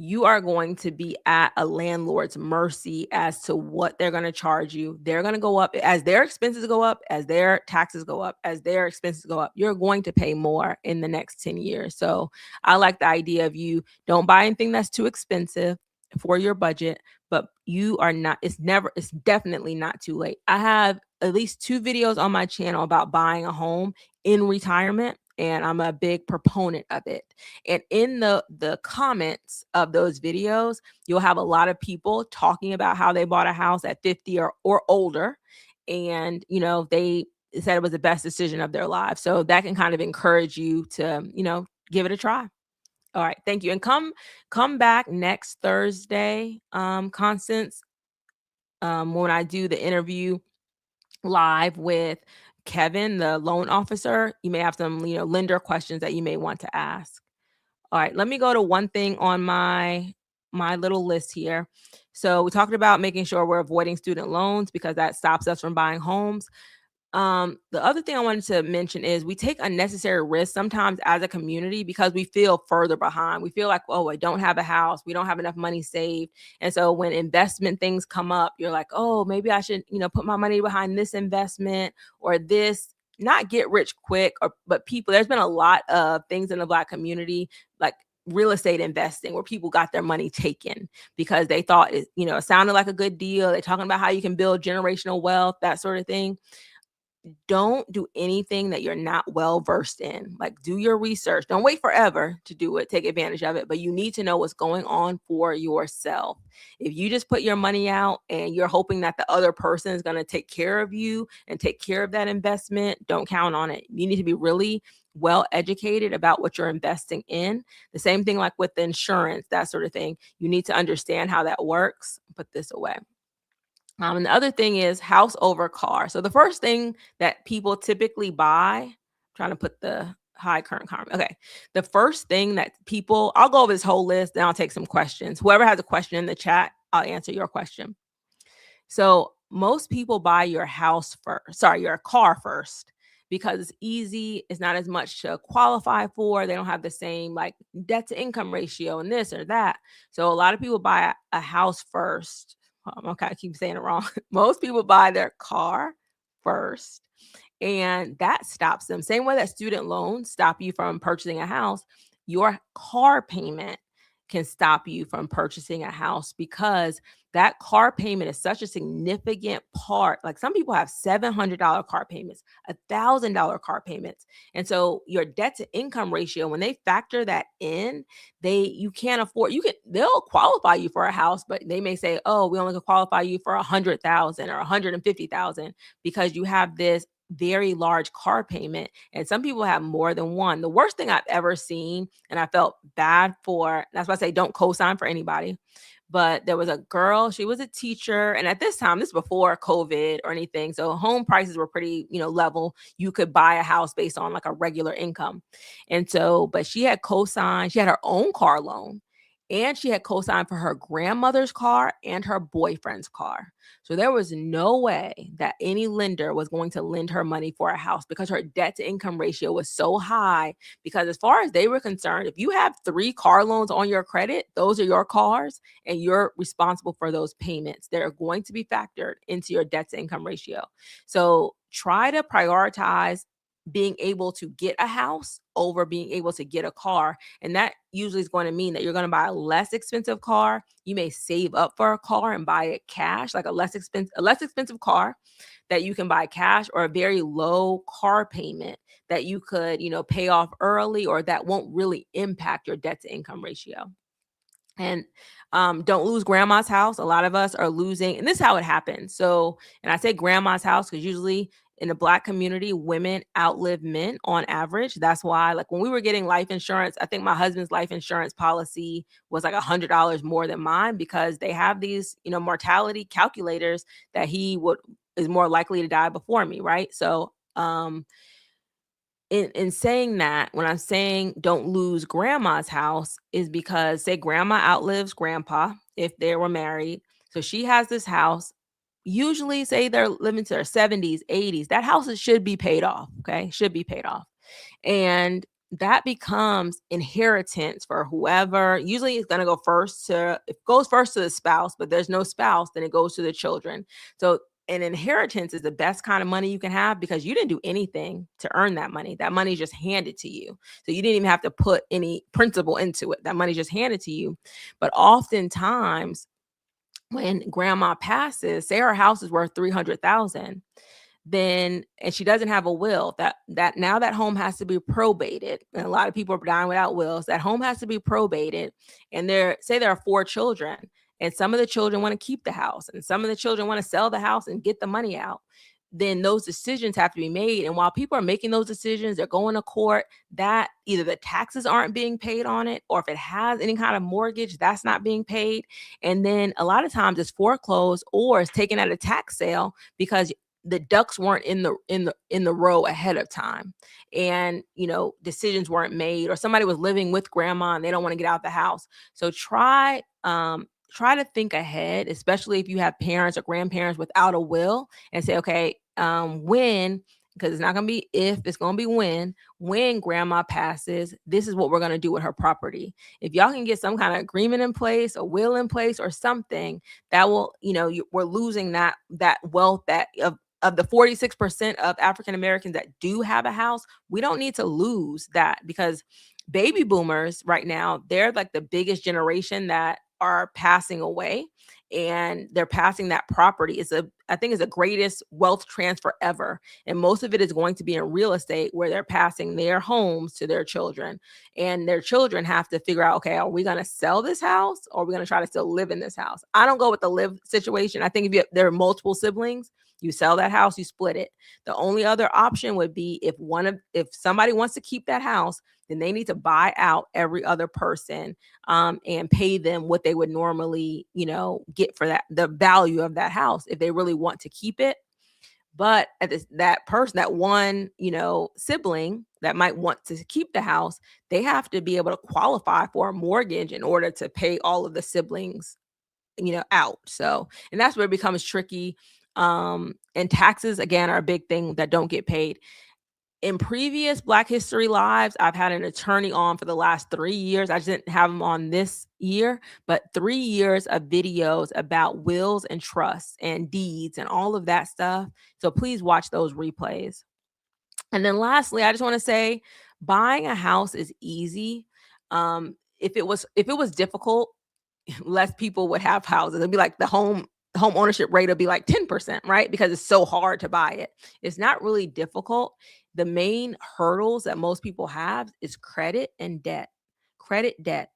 You are going to be at a landlord's mercy as to what they're going to charge you. They're going to go up as their expenses go up, as their taxes go up, as their expenses go up. You're going to pay more in the next 10 years. So I like the idea of you don't buy anything that's too expensive for your budget, but it's definitely not too late. I have at least 2 videos on my channel about buying a home in retirement, and I'm a big proponent of it. And in the comments of those videos, you'll have a lot of people talking about how they bought a house at 50 or older, and they said it was the best decision of their lives. So that can kind of encourage you to give it a try. All right, thank you. And come back next Thursday, Constance, when I do the interview live with Kevin, the loan officer. You may have some, lender questions that you may want to ask. All right, let me go to one thing on my little list here. So we talked about making sure we're avoiding student loans, because that stops us from buying homes. The other thing I wanted to mention is we take unnecessary risks sometimes as a community, because we feel further behind. We feel like, oh, I don't have a house, we don't have enough money saved. And so when investment things come up, you're like, oh, maybe I should, put my money behind this investment or this not get rich quick, but people, there's been a lot of things in the Black community, like real estate investing, where people got their money taken because they thought it sounded like a good deal. They're talking about how you can build generational wealth, that sort of thing. Don't do anything that you're not well versed in. Like, do your research. Don't wait forever to do it, take advantage of it, but you need to know what's going on for yourself. If you just put your money out and you're hoping that the other person is going to take care of you and take care of that investment, don't count on it. You need to be really well educated about what you're investing in. The same thing like with the insurance, that sort of thing. You need to understand how that works. Put this away. And the other thing is house over car. So the first thing that people typically buy, I'm trying to put the high current karma. Okay. The first thing that people, I'll go over this whole list, then I'll take some questions. Whoever has a question in the chat, I'll answer your question. So most people buy your car first, because it's easy. It's not as much to qualify for. They don't have the same like debt to income ratio and this or that. So a lot of people buy a house first. Okay, I keep saying it wrong. Most people buy their car first, and that stops them. Same way that student loans stop you from purchasing a house, your car payment can stop you from purchasing a house, because that car payment is such a significant part. Like, some people have $700 car payments, $1,000 car payments. And so your debt to income ratio, when they factor that in, you can't afford, they'll qualify you for a house, but they may say, oh, we only can qualify you for 100,000 or 150,000 because you have this very large car payment. And some people have more than one. The worst thing I've ever seen, and I felt bad for, that's why I say don't co-sign for anybody, but there was a girl, she was a teacher. And at this time, this is before COVID or anything, so home prices were pretty, level. You could buy a house based on like a regular income. And so, but she had co-signed, she had her own car loan, and she had co-signed for her grandmother's car and her boyfriend's car. So there was no way that any lender was going to lend her money for a house, because her debt to income ratio was so high. Because as far as they were concerned, if you have 3 car loans on your credit, those are your cars and you're responsible for those payments. They're going to be factored into your debt to income ratio. So try to prioritize being able to get a house over being able to get a car. And that usually is going to mean that you're going to buy a less expensive car. You may save up for a car and buy it cash, like a less expensive car that you can buy cash, or a very low car payment that you could, pay off early, or that won't really impact your debt to income ratio. And don't lose grandma's house. A lot of us are losing, and this is how it happens. So, and I say grandma's house because usually in the Black community, women outlive men on average. That's why, like, when we were getting life insurance, I think my husband's life insurance policy was like $100 more than mine, because they have these, mortality calculators that he is more likely to die before me, right? So, in saying that, when I'm saying don't lose grandma's house, is because, say grandma outlives grandpa if they were married. So she has this house. Usually, say they're living to their 70s, 80s, that house should be paid off. Okay. Should be paid off. And that becomes inheritance for whoever. Usually it's going to go first it goes first to the spouse, but there's no spouse, then it goes to the children. So an inheritance is the best kind of money you can have, because you didn't do anything to earn that money. That money just handed to you. So you didn't even have to put any principal into it. That money just handed to you. But oftentimes when grandma passes, say her house is worth 300,000, then, and she doesn't have a will, that now that home has to be probated. And a lot of people are dying without wills. That home has to be probated. And there are 4 children, and some of the children want to keep the house, and some of the children want to sell the house and get the money out. Then those decisions have to be made. And while people are making those decisions, they're going to court, that either the taxes aren't being paid on it, or if it has any kind of mortgage, that's not being paid. And then a lot of times it's foreclosed or it's taken at a tax sale, because the ducks weren't in the row ahead of time, and decisions weren't made, or somebody was living with grandma and they don't want to get out the house. So try to think ahead, especially if you have parents or grandparents without a will, and say, okay, when, because it's not going to be if, it's going to be when grandma passes, this is what we're going to do with her property. If y'all can get some kind of agreement in place, a will in place, or something that will, we're losing that wealth, that of of the 46% of African Americans that do have a house, we don't need to lose that, because baby boomers right now, they're like the biggest generation that are passing away, and they're passing that property. I think it's the greatest wealth transfer ever. And most of it is going to be in real estate, where they're passing their homes to their children, and their children have to figure out, okay, are we going to sell this house, or are we going to try to still live in this house? I don't go with the live situation. I think there are multiple siblings, you sell that house, you split it. The only other option would be if somebody wants to keep that house, then they need to buy out every other person, and pay them what they would normally, get for the value of that house, if they really want to keep it. But that person, that one, sibling that might want to keep the house, they have to be able to qualify for a mortgage in order to pay all of the siblings, out. So, and that's where it becomes tricky. And taxes, again, are a big thing that don't get paid. In previous Black History Lives, I've had an attorney on for the last 3 years. I just didn't have him on this year, but 3 years of videos about wills and trusts and deeds and all of that stuff. So please watch those replays. And then lastly, I just want to say, buying a house is easy. If it was difficult, less people would have houses. It'd be like the home ownership rate will be like 10%, right? Because it's so hard to buy it. It's not really difficult. The main hurdles that most people have is credit and debt. Credit, debt.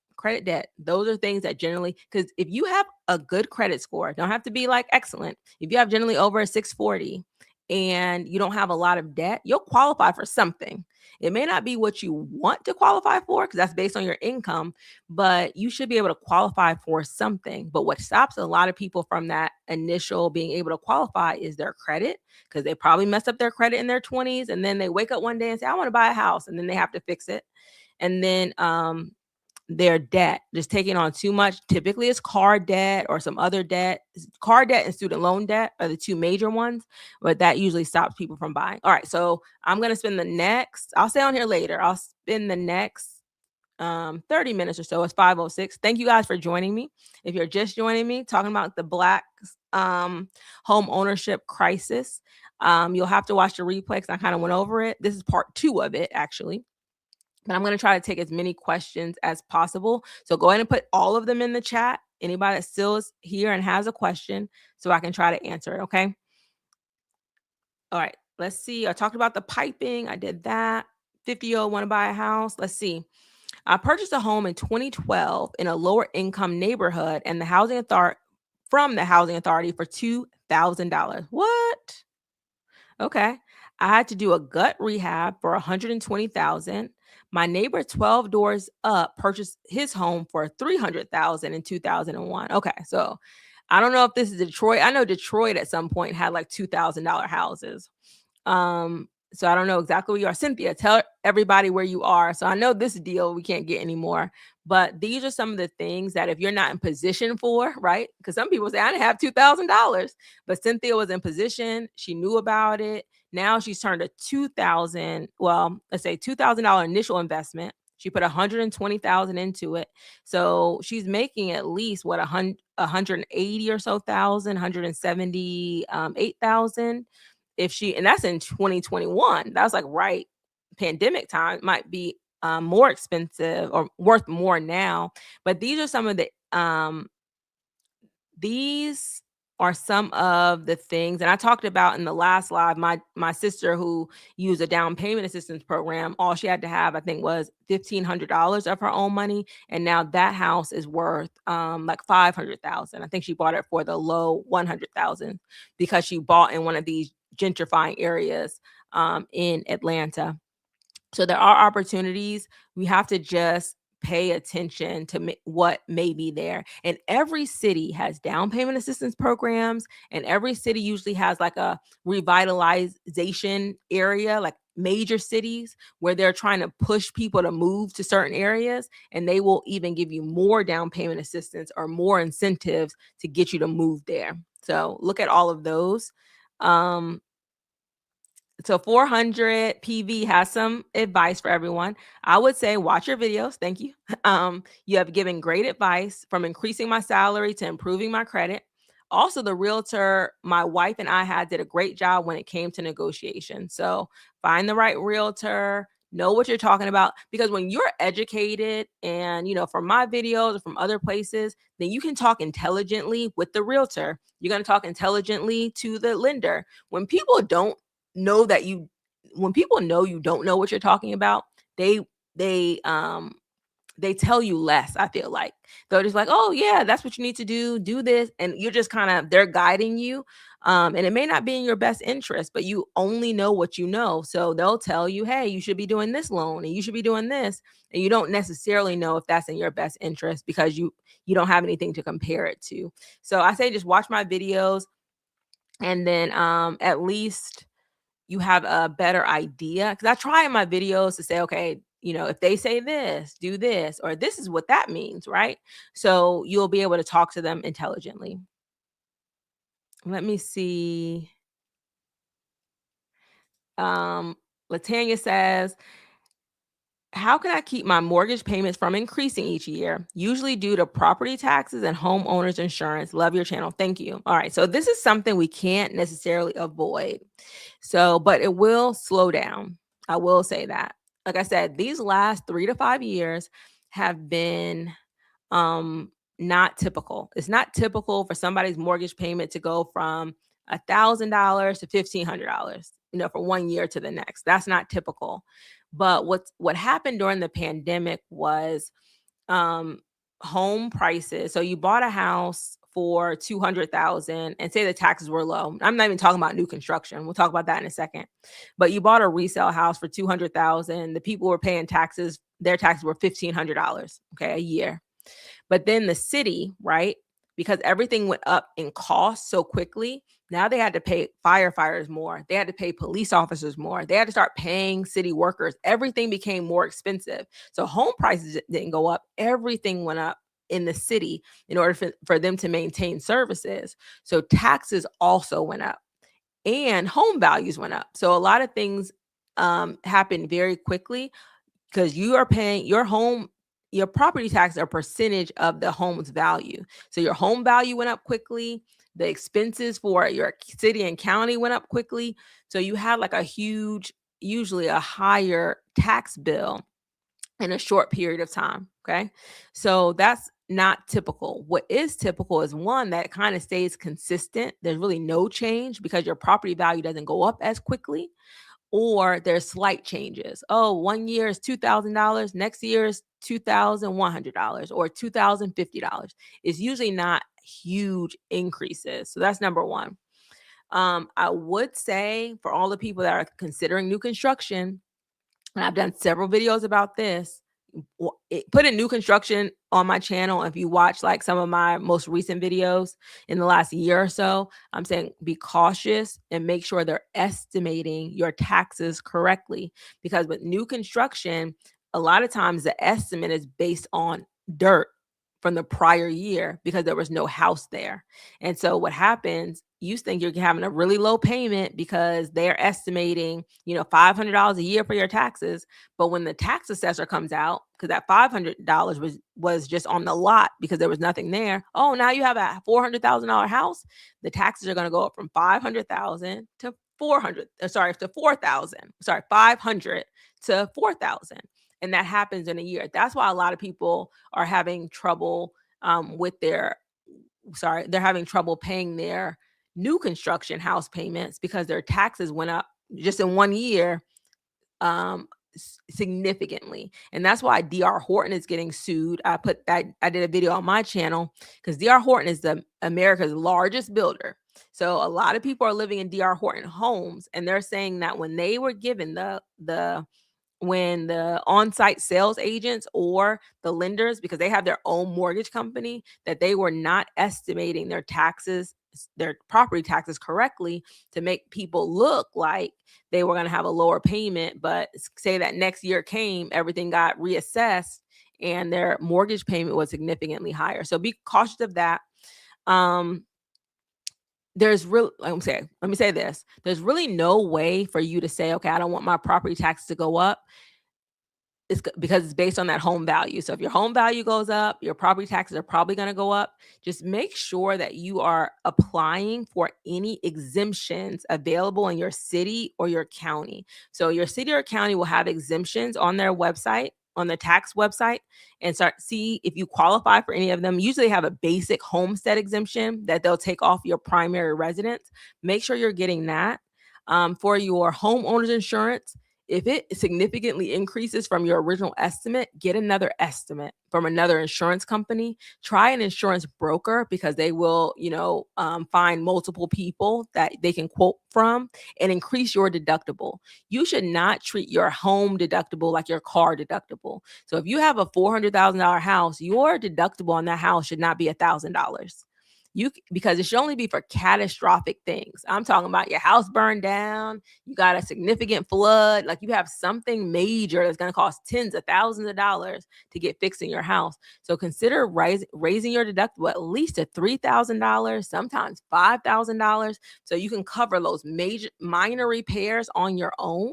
Those are things that generally, because if you have a good credit score, don't have to be like excellent. If you have generally over a 640 and you don't have a lot of debt, you'll qualify for something. It may not be what you want to qualify for, because that's based on your income, but you should be able to qualify for something. But what stops a lot of people from that initial being able to qualify is their credit, because they probably messed up their credit in their 20s, and then they wake up one day and say, I want to buy a house, and then they have to fix it. And then their debt, just taking on too much. Typically it's car debt or some other debt. Car debt and student loan debt are the two major ones, but that usually stops people from buying. All right, so I'm going to spend I'll stay on here later. I'll spend the next 30 minutes or so. It's 5:06. Thank you guys for joining me. If you're just joining me, talking about the Black home ownership crisis, you'll have to watch the replay because I kind of went over it. This is part 2 of it, actually. But I'm going to try to take as many questions as possible. So go ahead and put all of them in the chat. Anybody that still is here and has a question, so I can try to answer it, okay? All right, let's see. I talked about the piping. I did that. 50-year-old want to buy a house. Let's see. I purchased a home in 2012 in a lower income neighborhood, and the housing authority for $2,000. What? Okay. I had to do a gut rehab for $120,000. My neighbor 12 doors up purchased his home for $300,000 in 2001. Okay. So I don't know if this is Detroit. I know Detroit at some point had like $2,000 houses. So I don't know exactly where you are. Cynthia, tell everybody where you are. So I know this deal we can't get anymore, but these are some of the things that if you're not in position for, right? Because some people say, I didn't have $2,000, but Cynthia was in position. She knew about it. Now she's turned a let's say $2,000 initial investment. She put $120,000 into it. So she's making at least 180 or so thousand, 178,000. And that's in 2021, that was like right pandemic time. It might be more expensive or worth more now, but these are some of the things. And I talked about in the last live, my sister who used a down payment assistance program, all she had to have, I think, was $1,500 of her own money. And now that house is worth like $500,000. I think she bought it for the low $100,000 because she bought in one of these gentrifying areas in Atlanta. So there are opportunities. We have to just pay attention to what may be there. And every city has down payment assistance programs, and every city usually has like a revitalization area, like major cities where they're trying to push people to move to certain areas, and they will even give you more down payment assistance or more incentives to get you to move there. So look at all of those. So 400 PV has some advice for everyone. I would say watch your videos. Thank you. You have given great advice, from increasing my salary to improving my credit. Also, the realtor my wife and I had did a great job when it came to negotiation. So find the right realtor, know what you're talking about, because when you're educated and, from my videos or from other places, then you can talk intelligently with the realtor. You're going to talk intelligently to the lender. When people don't know that you when people know you don't know what you're talking about, they they um they tell you less. I feel like they're just like, oh yeah, that's what you need to do this, and you're just kind of, they're guiding you, and it may not be in your best interest, but you only know what you know. So they'll tell you, hey, you should be doing this loan and you should be doing this, and you don't necessarily know if that's in your best interest because you don't have anything to compare it to. So I say just watch my videos, and then at least you have a better idea, because I try in my videos to say, okay, if they say this, do this, or this is what that means, right? So you'll be able to talk to them intelligently. Let me see. um Latanya says, how can I keep my mortgage payments from increasing each year? Usually due to property taxes and homeowners insurance. Love your channel. Thank you. All right. So this is something we can't necessarily avoid. So, but it will slow down. I will say that. Like I said, these last 3 to 5 years have been not typical. It's not typical for somebody's mortgage payment to go from $1,000 to $1,500, for 1 year to the next. That's not typical. But what happened during the pandemic was um home prices. So you bought a house for 200,000 and say the taxes were low. I'm not even talking about new construction. We'll talk about that in a second. But you bought a resale house for 200,000. The people were paying taxes, their taxes were $1,500, okay, a year. But then the city, right? Because everything went up in cost so quickly, now they had to pay firefighters more. They had to pay police officers more. They had to start paying city workers. Everything became more expensive. So home prices didn't go up. Everything went up in the city in order for them to maintain services. So taxes also went up and home values went up. So a lot of things happened very quickly because you are paying your property tax are a percentage of the home's value. So your home value went up quickly. The expenses for your city and county went up quickly. So you had like usually a higher tax bill in a short period of time. Okay. So that's not typical. What is typical is one that kind of stays consistent. There's really no change because your property value doesn't go up as quickly, or there's slight changes. Oh, 1 year is $2,000, next year is $2,100 or $2,050. It's usually not huge increases. So that's number one. I would say for all the people that are considering new construction, and I've done several videos about this, put in new construction on my channel. If you watch like some of my most recent videos in the last year or so, I'm saying be cautious and make sure they're estimating your taxes correctly, because with new construction, a lot of times the estimate is based on dirt from the prior year because there was no house there. And so what happens, you think you're having a really low payment because they're estimating, $500 a year for your taxes. But when the tax assessor comes out, because that $500 was just on the lot because there was nothing there. Oh, now you have a $400,000 house. The taxes are going to go up from 500,000 to 400. Sorry, to 4,000. Sorry, 500 to 4,000, and that happens in a year. That's why a lot of people are having trouble with they're having trouble paying their new construction house payments because their taxes went up just in 1 year significantly. And that's why DR Horton is getting sued. I did a video on my channel because DR Horton is America's largest builder. So a lot of people are living in DR Horton homes, and they're saying that when they were given when the on-site sales agents or the lenders, because they have their own mortgage company, that they were not estimating their property taxes correctly to make people look like they were going to have a lower payment. But say that next year came, everything got reassessed and their mortgage payment was significantly higher. So be cautious of that. Let me say this. There's really no way for you to say, okay, I don't want my property taxes to go up. because it's based on that home value. So if your home value goes up, your property taxes are probably going to go up. Just make sure that you are applying for any exemptions available in your city or your county. So your city or county will have exemptions on their website, on the tax website, and start see if you qualify for any of them. Usually have a basic homestead exemption that they'll take off your primary residence. Make sure you're getting that. For your homeowner's insurance, if it significantly increases from your original estimate, get another estimate from another insurance company. Try an insurance broker because they will, find multiple people that they can quote from and increase your deductible. You should not treat your home deductible like your car deductible. So if you have a $400,000 house, your deductible on that house should not be $1,000. Because it should only be for catastrophic things. I'm talking about your house burned down, you got a significant flood, like you have something major that's going to cost tens of thousands of dollars to get fixed in your house. So consider raising your deductible at least to $3,000, sometimes $5,000, so you can cover those minor repairs on your own.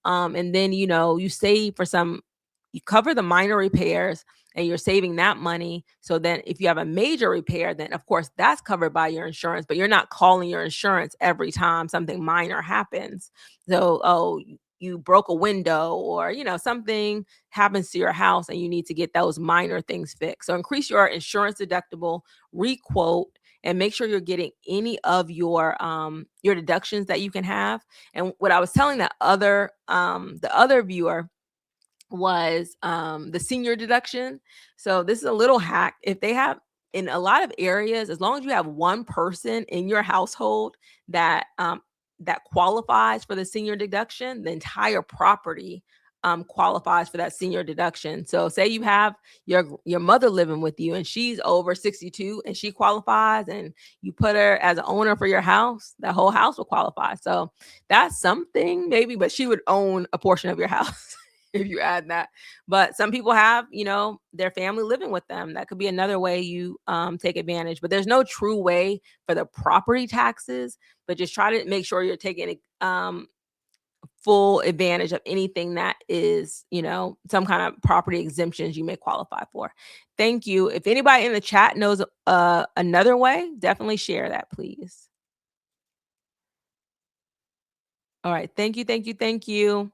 And then you save for some. You cover the minor repairs and you're saving that money. So then if you have a major repair, then of course that's covered by your insurance, but you're not calling your insurance every time something minor happens. So, you broke a window or, something happens to your house and you need to get those minor things fixed. So increase your insurance deductible, requote, and make sure you're getting any of your deductions that you can have. And what I was telling the other viewer was the senior deduction. So this is a little hack. If they have, in a lot of areas, as long as you have one person in your household that qualifies for the senior deduction, the entire property qualifies for that senior deduction. So say you have your mother living with you and she's over 62 and she qualifies, and you put her as an owner for your house, the whole house will qualify. So that's something maybe, but she would own a portion of your house. If you add that. But some people have, their family living with them. That could be another way you take advantage. But there's no true way for the property taxes, but just try to make sure you're taking full advantage of anything that is, some kind of property exemptions you may qualify for. Thank you. If anybody in the chat knows another way, definitely share that, please. All right. Thank you. Thank you. Thank you.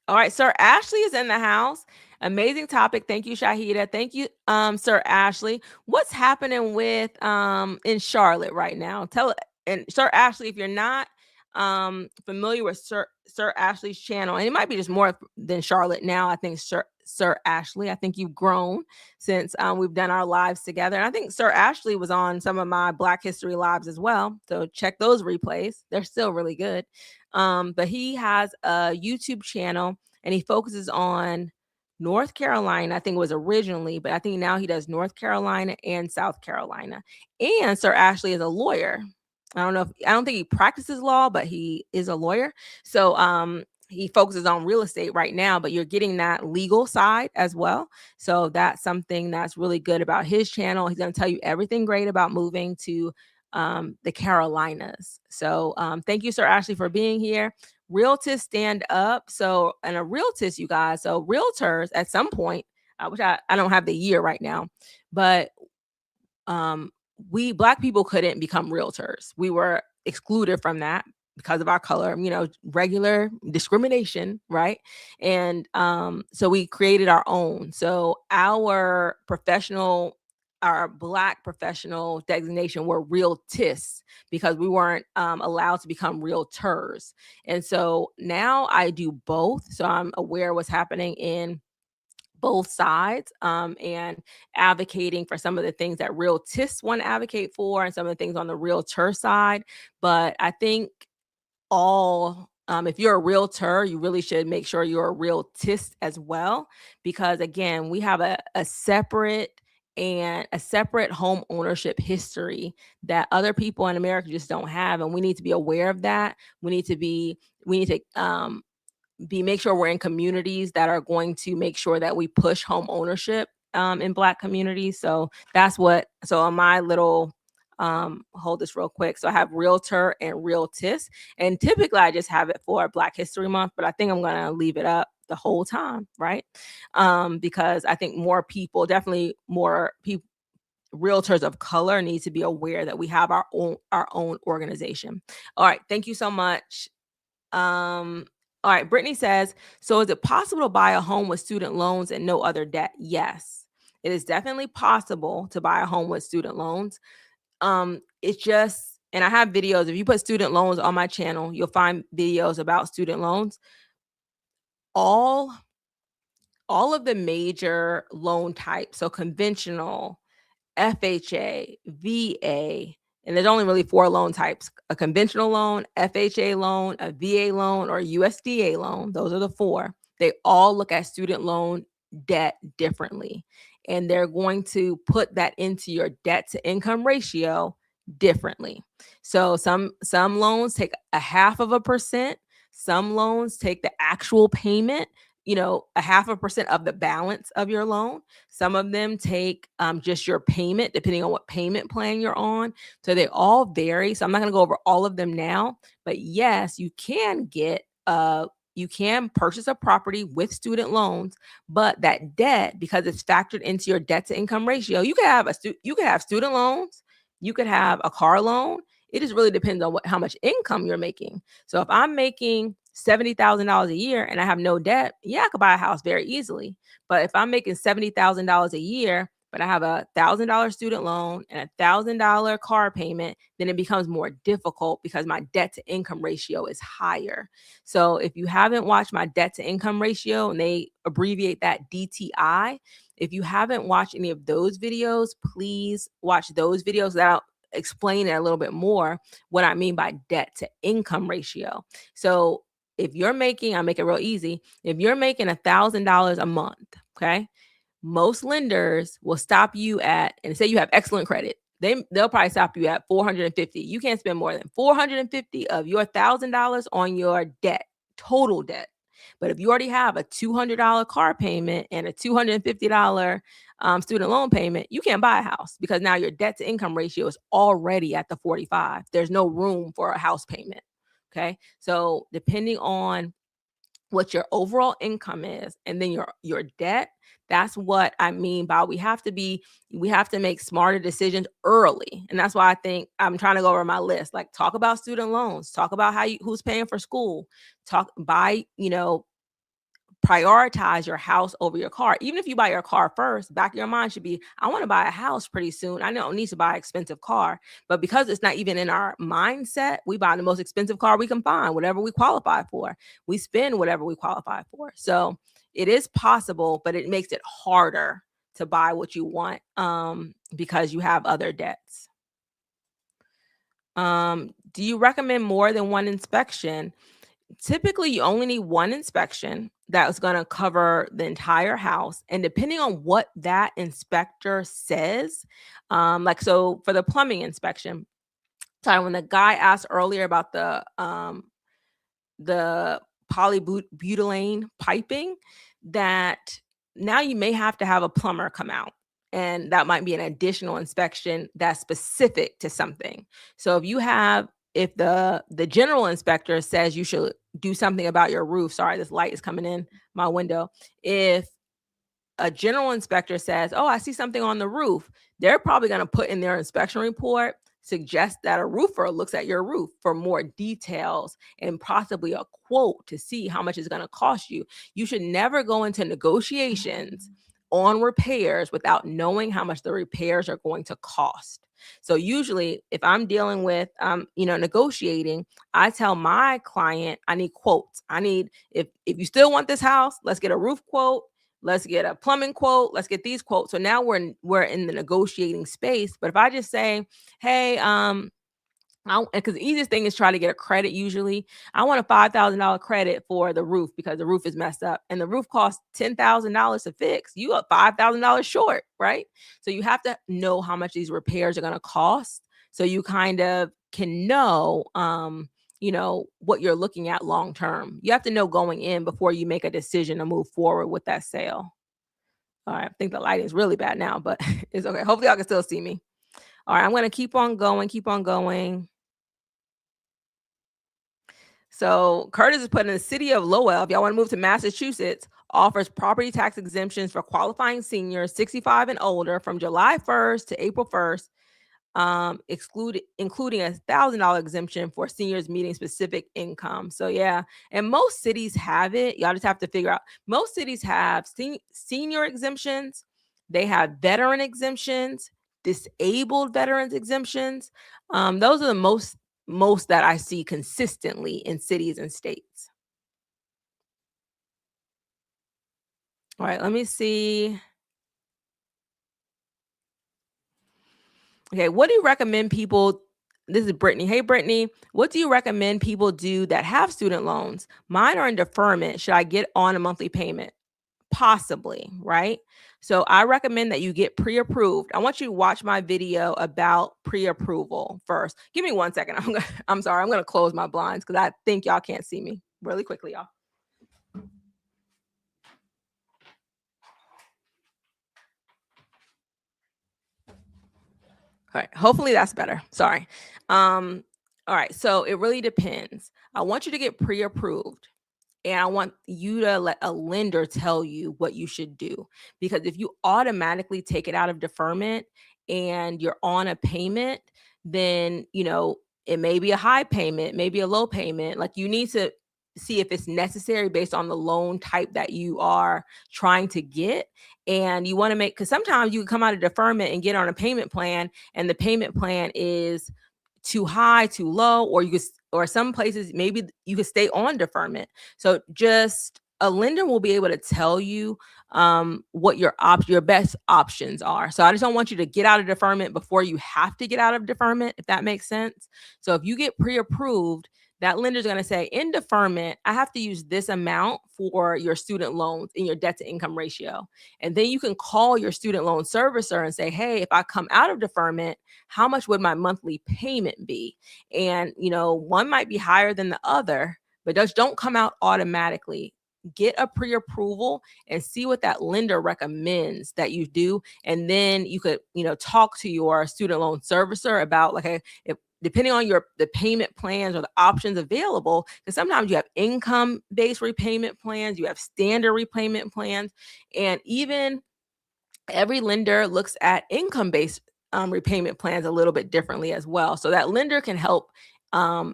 All right, Sir Ashley is in the house. Amazing topic. Thank you, Shahida. Thank you, Sir Ashley. What's happening with in Charlotte right now? And Sir Ashley, if you're not familiar with Sir Ashley's channel, and it might be just more than Charlotte now. I think Sir Ashley, I think you've grown since we've done our lives together. And I think Sir Ashley was on some of my Black History lives as well. So check those replays. They're still really good. But he has a YouTube channel and he focuses on North Carolina. I think it was originally, but I think now he does North Carolina and South Carolina. And Sir Ashley is a lawyer. I don't think he practices law, but he is a lawyer. So he focuses on real estate right now, but you're getting that legal side as well. So that's something that's really good about his channel. He's going to tell you everything great about moving to the Carolinas. So thank you, Sir Ashley, for being here. Realtors stand up. So, and a realtors, you guys. So realtors at some point, which I don't have the year right now, but we Black people couldn't become realtors. We were excluded from that because of our color, regular discrimination, right? And so we created our own. So our Black professional designation were realtists because we weren't allowed to become realtors. And so now I do both. So I'm aware of what's happening in both sides and advocating for some of the things that realtists want to advocate for and some of the things on the realtor side. But I think if you're a realtor, you really should make sure you're a realtist as well, because again, we have a separate home ownership history that other people in America just don't have, and we need to be aware of that. We need to make sure we're in communities that are going to make sure that we push home ownership in Black communities. So so on my little hold this real quick. So I have realtor and realtist, and typically I just have it for Black History Month, but I think I'm going to leave it up the whole time, right? Because I think more people, definitely more people, realtors of color need to be aware that we have our own organization. All right, thank you so much. All right, Brittany says, so is it possible to buy a home with student loans and no other debt? Yes, it is definitely possible to buy a home with student loans. It's just, and I have videos. If you put student loans on my channel, you'll find videos about student loans. All of the major loan types, so conventional, FHA, VA, and there's only really 4 loan types: a conventional loan, FHA loan, a VA loan, or USDA loan. Those are the 4. They all look at student loan debt differently, and they're going to put that into your debt to income ratio differently. So some loans take 0.5%, some loans take the actual payment, 0.5% of the balance of your loan. Some of them take just your payment, depending on what payment plan you're on. So they all vary. So I'm not going to go over all of them now, but yes, you can purchase a property with student loans, but that debt, because it's factored into your debt to income ratio, you could have student loans, you could have a car loan. It just really depends on how much income you're making. So if I'm making $70,000 a year and I have no debt, yeah, I could buy a house very easily. But if I'm making $70,000 a year, but I have $1,000 student loan and $1,000 car payment, then it becomes more difficult because my debt to income ratio is higher. So if you haven't watched my debt to income ratio, and they abbreviate that DTI, if you haven't watched any of those videos, please watch those videos. That'll explain it a little bit more, what I mean by debt to income ratio. So if you're making, I'll make it real easy. If you're making $1,000 a month, okay, most lenders will stop you at, and say you have excellent credit, they'll probably stop you at 450. You can't spend more than 450 of your $1,000 on your debt, total debt. But if you already have a $200 car payment and a $250 student loan payment, you can't buy a house because now your debt to income ratio is already at the 45. There's no room for a house payment. Okay. So depending on what your overall income is and then your debt, that's what I mean by we have to make smarter decisions early. And that's why I think I'm trying to go over my list. Like, talk about student loans, talk about who's paying for school, prioritize your house over your car. Even if you buy your car first, back of your mind should be, I want to buy a house pretty soon. I don't need to buy an expensive car. But because it's not even in our mindset, we buy the most expensive car we can find, whatever we qualify for. We spend whatever we qualify for. So it is possible, but it makes it harder to buy what you want because you have other debts. Do you recommend more than one inspection? Typically, you only need one inspection that's going to cover the entire house. And depending on what that inspector says, so for the plumbing inspection, sorry, when the guy asked earlier about the polybutylene piping, that now you may have to have a plumber come out. And that might be an additional inspection that's specific to something. So if the general inspector says you should do something about your roof, sorry, this light is coming in my window. If a general inspector says, oh, I see something on the roof, they're probably going to put in their inspection report, suggest that a roofer looks at your roof for more details and possibly a quote to see how much it's going to cost you. You should never go into negotiations on repairs without knowing how much the repairs are going to cost. So usually if I'm dealing with, negotiating, I tell my client, I need quotes. If you still want this house, let's get a roof quote. Let's get a plumbing quote. Let's get these quotes. So now we're in the negotiating space. But if I just say, hey, because the easiest thing is try to get a credit. Usually I want a $5,000 credit for the roof because the roof is messed up and the roof costs $10,000 to fix. You are $5,000 short, right? So you have to know how much these repairs are going to cost. So you kind of can know, what you're looking at long term. You have to know going in before you make a decision to move forward with that sale. All right. I think the lighting is really bad now, but it's okay. Hopefully y'all can still see me. All right. I'm going to keep on going. So Curtis is putting in the city of Lowell. If y'all want to move to Massachusetts, offers property tax exemptions for qualifying seniors 65 and older from July 1st to April 1st, including $1,000 exemption for seniors meeting specific income. So yeah, and most cities have it. Y'all just have to figure out. Most cities have senior exemptions. They have veteran exemptions, disabled veterans exemptions. Those are the most that I see consistently in cities and states. All right, let me see. Okay, what do you recommend people? This is Brittany. Hey, Brittany, what do you recommend people do that have student loans? Mine are in deferment. Should I get on a monthly payment? Possibly, right? So I recommend that you get pre-approved. I want you to watch my video about pre-approval first. Give me 1 second. I'm sorry. I'm gonna close my blinds because I think y'all can't see me really quickly, y'all. All right. Hopefully that's better. Sorry. All right. So it really depends. I want you to get pre-approved. And I want you to let a lender tell you what you should do. Because if you automatically take it out of deferment and you're on a payment, then, it may be a high payment, maybe a low payment. Like, you need to see if it's necessary based on the loan type that you are trying to get. And you want to because sometimes you can come out of deferment and get on a payment plan, and the payment plan is too high, too low, or some places maybe you could stay on deferment. So just a lender will be able to tell you what your best options are. So I just don't want you to get out of deferment before you have to get out of deferment, if that makes sense. So if you get pre-approved, that lender's going to say, in deferment, I have to use this amount for your student loans in your debt to income ratio. And then you can call your student loan servicer and say, hey, if I come out of deferment, how much would my monthly payment be? And, one might be higher than the other, but just don't come out automatically. Get a pre-approval and see what that lender recommends that you do. And then you could, talk to your student loan servicer about, like, if depending on the payment plans or the options available, because sometimes you have income-based repayment plans, you have standard repayment plans, and even every lender looks at income-based repayment plans a little bit differently as well. So that lender can help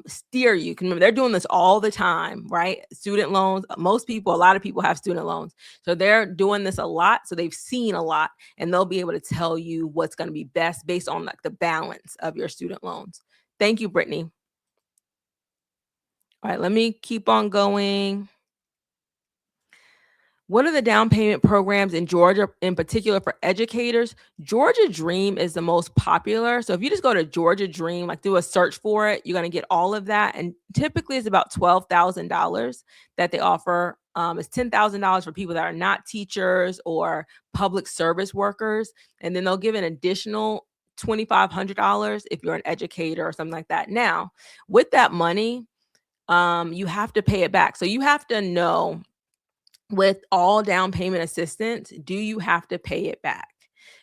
steer you. Remember, they're doing this all the time, right? Student loans, a lot of people have student loans. So they're doing this a lot. So they've seen a lot, and they'll be able to tell you what's going to be best based on the balance of your student loans. Thank you, Brittany. All right, let me keep on going. What are the down payment programs in Georgia, in particular for educators? Georgia Dream is the most popular. So if you just go to Georgia Dream, like do a search for it, you're going to get all of that. And typically it's about $12,000 that they offer. It's $10,000 for people that are not teachers or public service workers. And then they'll give an additional $2,500 if you're an educator or something like that. Now, with that money, you have to pay it back. So you have to know, with all down payment assistance, do you have to pay it back?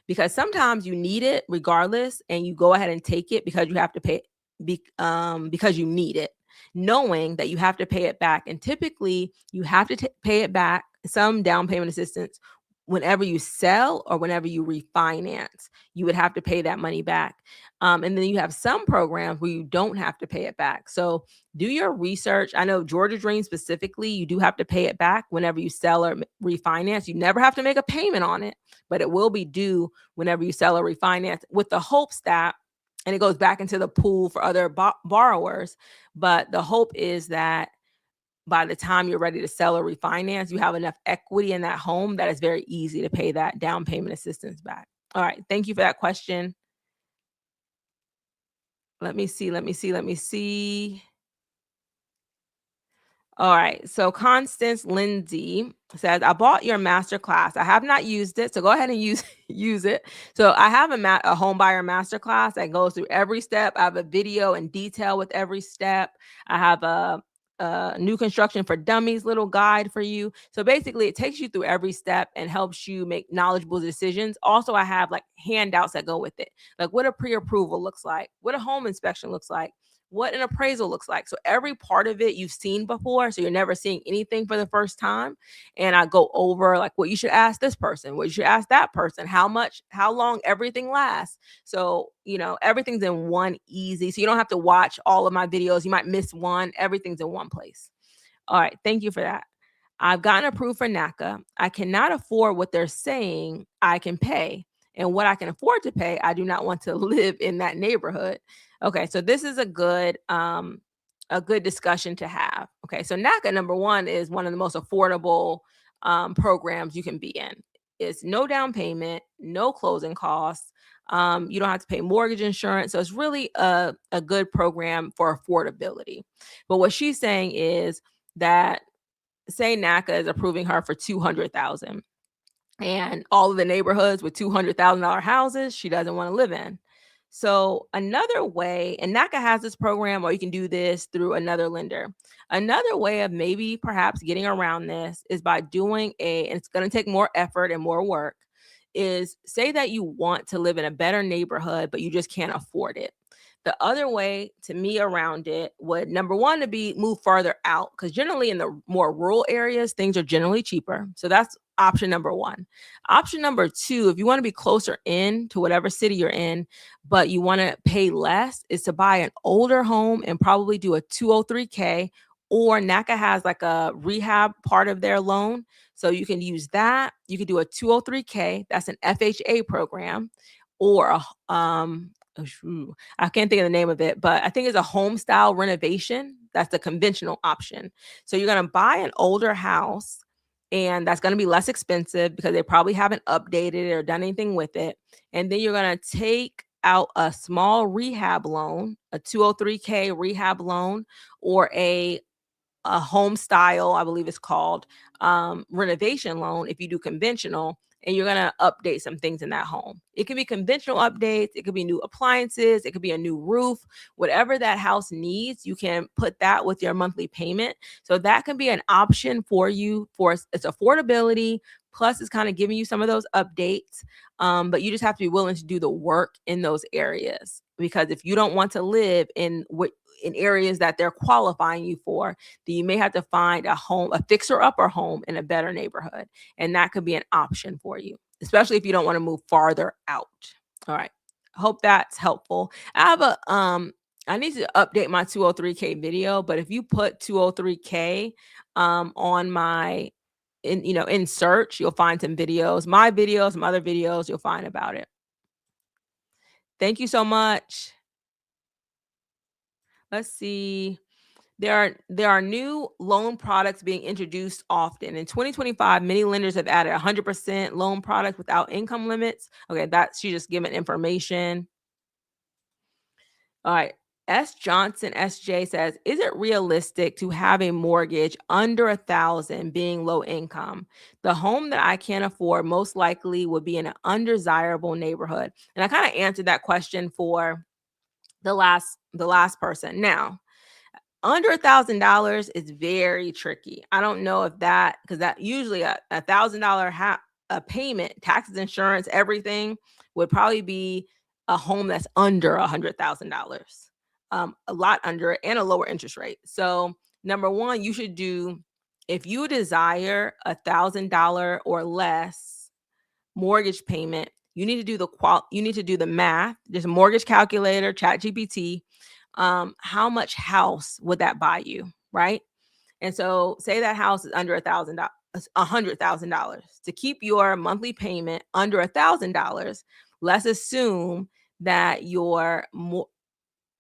Because sometimes you need it regardless, and you go ahead and take it because you have to pay because you need it, knowing that you have to pay it back. And typically you have to pay it back, some down payment assistance, whenever you sell or whenever you refinance. You would have to pay that money back. And then you have some programs where you don't have to pay it back. So do your research. I know Georgia Dream specifically, you do have to pay it back whenever you sell or refinance. You never have to make a payment on it, but it will be due whenever you sell or refinance, with the hopes that, and it goes back into the pool for other borrowers, but the hope is that by the time you're ready to sell or refinance, you have enough equity in that home that it's very easy to pay that down payment assistance back. All right. Thank you for that question. Let me see. All right. So Constance Lindsay says, I bought your master class. I have not used it. So go ahead and use it. So I have a home buyer master class that goes through every step. I have a video in detail with every step. I have a new construction for dummies little guide for you. So basically it takes you through every step and helps you make knowledgeable decisions. Also, I have like handouts that go with it, like what a pre-approval looks like, what a home inspection looks like, what an appraisal looks like. So every part of it you've seen before, so you're never seeing anything for the first time. And I go over like what you should ask this person, what you should ask that person, how long everything lasts. So, everything's in one easy. So you don't have to watch all of my videos. You might miss one. Everything's in one place. All right. Thank you for that. I've gotten approved for NACA. I cannot afford what they're saying I can pay. And what I can afford to pay, I do not want to live in that neighborhood. Okay, so this is a good discussion to have. Okay, so NACA number one is one of the most affordable programs you can be in. It's no down payment, no closing costs. You don't have to pay mortgage insurance. So it's really a good program for affordability. But what she's saying is that, say NACA is approving her for $200,000, and all of the neighborhoods with $200,000 houses she doesn't want to live in. So another way, and NACA has this program, or you can do this through another lender. Another way of maybe perhaps getting around this is by doing and it's going to take more effort and more work, is say that you want to live in a better neighborhood, but you just can't afford it. The other way to me around it would, number one, to be move farther out, because generally in the more rural areas, things are generally cheaper. So that's option number one. Option number two, if you want to be closer in to whatever city you're in, but you want to pay less, is to buy an older home and probably do a 203K, or NACA has like a rehab part of their loan. So you can use that. You can do a 203K. That's an FHA program, or I can't think of the name of it, but I think it's a home style renovation. That's the conventional option. So you're going to buy an older house, and that's going to be less expensive because they probably haven't updated it or done anything with it. And then you're going to take out a small rehab loan, a 203K rehab loan, or a home style, I believe it's called, renovation loan if you do conventional, and you're going to update some things in that home. It can be conventional updates, it could be new appliances, it could be a new roof, whatever that house needs, you can put that with your monthly payment. So that can be an option for you for its affordability. Plus, it's kind of giving you some of those updates, but you just have to be willing to do the work in those areas. Because if you don't want to live in areas that they're qualifying you for, then you may have to find a fixer-upper home in a better neighborhood. And that could be an option for you, especially if you don't want to move farther out. All right. Hope that's helpful. I need to update my 203K video, but if you put 203K on my in search, you'll find some videos, my videos, some other videos you'll find about it. Thank you so much. Let's see. There are new loan products being introduced often. In 2025, many lenders have added 100% loan products without income limits. Okay, she just giving information. All right. S. Johnson SJ says, is it realistic to have a mortgage under 1,000 being low income? The home that I can't afford most likely would be in an undesirable neighborhood. And I kind of answered that question for the last person. Now, under $1,000 is very tricky. I don't know if because that usually a $1,000 a payment, taxes, insurance, everything would probably be a home that's under $100,000, a lot under it, and a lower interest rate. So number one, you should do, if you desire $1,000 or less mortgage payment, you need to do the math. There's a mortgage calculator, ChatGPT. How much house would that buy you, right? And so say that house is under $100,000. To keep your monthly payment under $1,000, let's assume that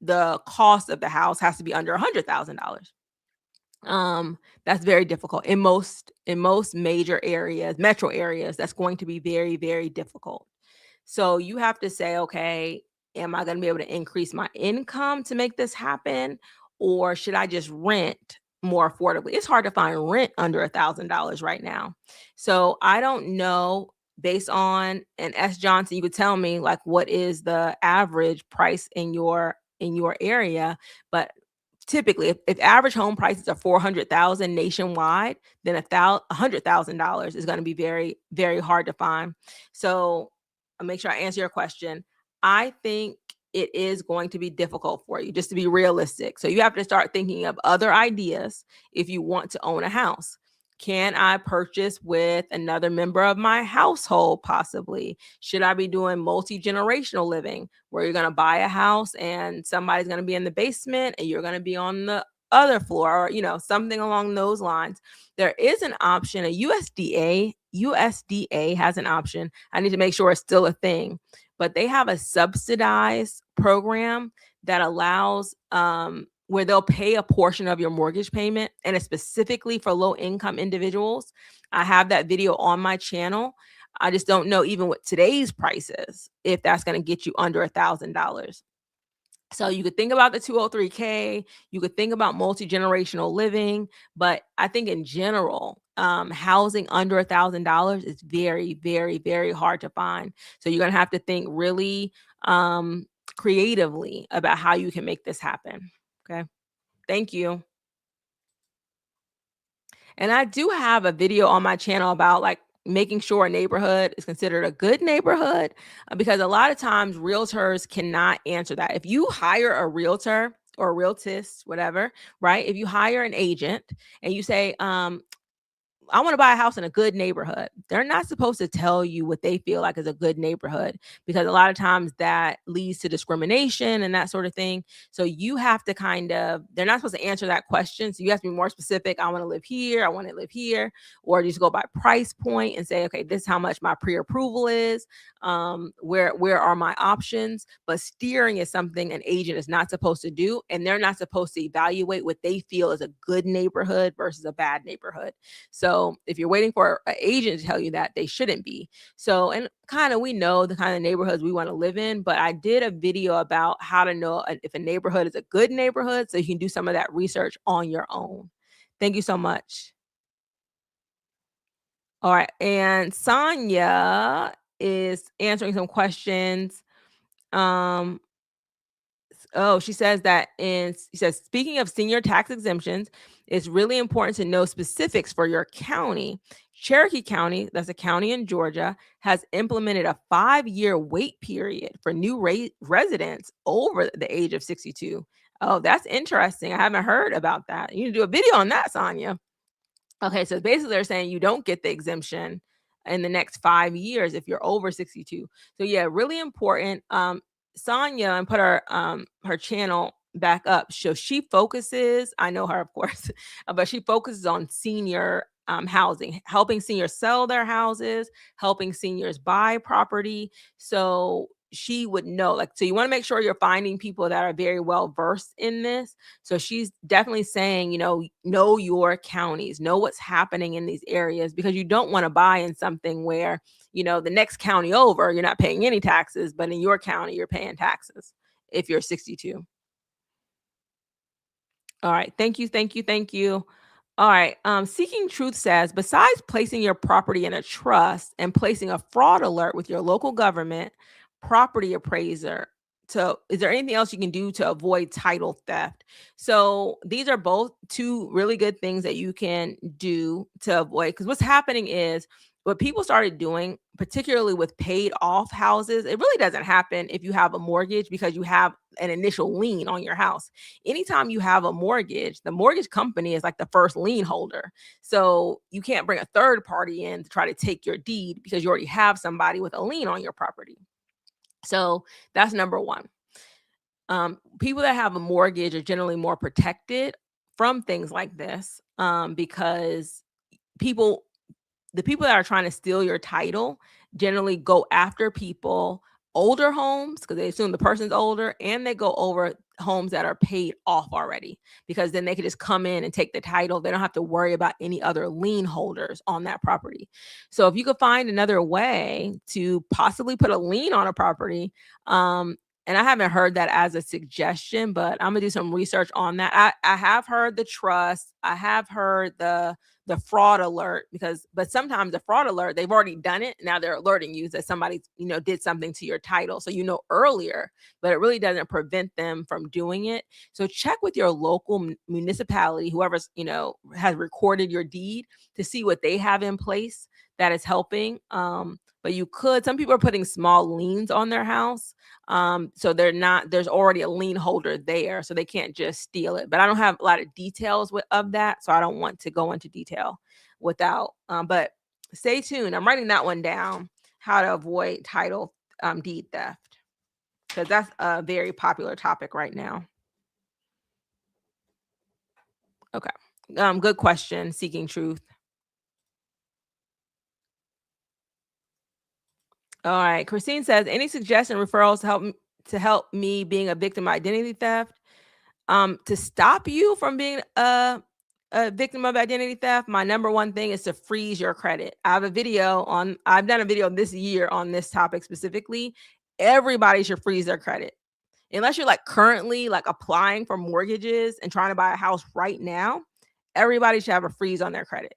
the cost of the house has to be under $100,000. That's very difficult in most major areas, metro areas. That's going to be very, very difficult. So you have to say, okay, am I going to be able to increase my income to make this happen? Or should I just rent more affordably? It's hard to find rent under $1,000 right now. So I don't know, based on an S. Johnson, you could tell me like what is the average price in your area. But typically, if average home prices are $400,000 nationwide, then $100,000 is going to be very, very hard to find. So I'll make sure I answer your question. I think it is going to be difficult for you, just to be realistic. So you have to start thinking of other ideas if you want to own a house. Can I purchase with another member of my household? Possibly. Should I be doing multi-generational living, where you're going to buy a house and somebody's going to be in the basement and you're going to be on the other floor, or something along those lines? There is an option, a USDA has an option. I need to make sure it's still a thing, but they have a subsidized program that allows where they'll pay a portion of your mortgage payment, and it's specifically for low income individuals. I have that video on my channel. I just don't know, even with today's prices, if that's going to get you under $1,000. So you could think about the 203K, you could think about multi-generational living, but I think in general, housing under $1,000 is very, very, very hard to find. So you're going to have to think really creatively about how you can make this happen. Okay. Thank you. And I do have a video on my channel about like making sure a neighborhood is considered a good neighborhood, because a lot of times realtors cannot answer that. If you hire a realtor or a realtist, whatever, right? If you hire an agent and you say, I want to buy a house in a good neighborhood, they're not supposed to tell you what they feel like is a good neighborhood, because a lot of times that leads to discrimination and that sort of thing. So you have to they're not supposed to answer that question. So you have to be more specific. I want to live here. I want to live here. Or just go by price point and say, okay, this is how much my pre-approval is. Where are my options? But steering is something an agent is not supposed to do. And they're not supposed to evaluate what they feel is a good neighborhood versus a bad neighborhood. So if you're waiting for an agent to tell you that, they shouldn't be. So, and we know the kind of neighborhoods we want to live in, but I did a video about how to know if a neighborhood is a good neighborhood, so you can do some of that research on your own. Thank you so much. All right. And Sonia is answering some questions. Um, she says speaking of senior tax exemptions, it's really important to know specifics for your county. Cherokee County, that's a county in Georgia, has implemented a 5-year wait period for new residents over the age of 62. Oh, that's interesting. I haven't heard about that. You need to do a video on that, Sonia. Okay, so basically they're saying you don't get the exemption in the next 5 years if you're over 62. So yeah, really important. Sonia, and put her channel back up. So she focuses, I know her, of course, but she focuses on senior housing, helping seniors sell their houses, helping seniors buy property. So she would know, so you want to make sure you're finding people that are very well versed in this. So she's definitely saying, know your counties, know what's happening in these areas, because you don't want to buy in something where, the next county over, you're not paying any taxes, but in your county, you're paying taxes if you're 62. All right. Thank you. Thank you. Thank you. All right. Seeking Truth says, besides placing your property in a trust and placing a fraud alert with your local government property appraiser, is there anything else you can do to avoid title theft? So these are both two really good things that you can do to avoid, because what's happening is, what people started doing, particularly with paid off houses, it really doesn't happen if you have a mortgage, because you have an initial lien on your house. Anytime you have a mortgage, the mortgage company is like the first lien holder. So you can't bring a third party in to try to take your deed, because you already have somebody with a lien on your property. So that's number one. People that have a mortgage are generally more protected from things like this, because the people that are trying to steal your title generally go after older homes, because they assume the person's older, and they go over homes that are paid off already, because then they can just come in and take the title. They don't have to worry about any other lien holders on that property. So if you could find another way to possibly put a lien on a property, and I haven't heard that as a suggestion, but I'm gonna do some research on that. I have heard the trust. I have heard the fraud alert, but sometimes the fraud alert, they've already done it. Now they're alerting you that somebody, did something to your title. So, earlier, but it really doesn't prevent them from doing it. So check with your local municipality, whoever's, has recorded your deed, to see what they have in place that is helping. but some people are putting small liens on their house. So there's already a lien holder there, so they can't just steal it. But I don't have a lot of details of that, so I don't want to go into detail without, but stay tuned. I'm writing that one down, how to avoid title deed theft, because that's a very popular topic right now. Okay. Good question, Seeking Truth. All right. Christine says, any suggestion referrals to help me being a victim of identity theft? To stop you from being a victim of identity theft, my number one thing is to freeze your credit. I've done a video this year on this topic specifically. Everybody should freeze their credit. Unless you're like currently like applying for mortgages and trying to buy a house right now, everybody should have a freeze on their credit,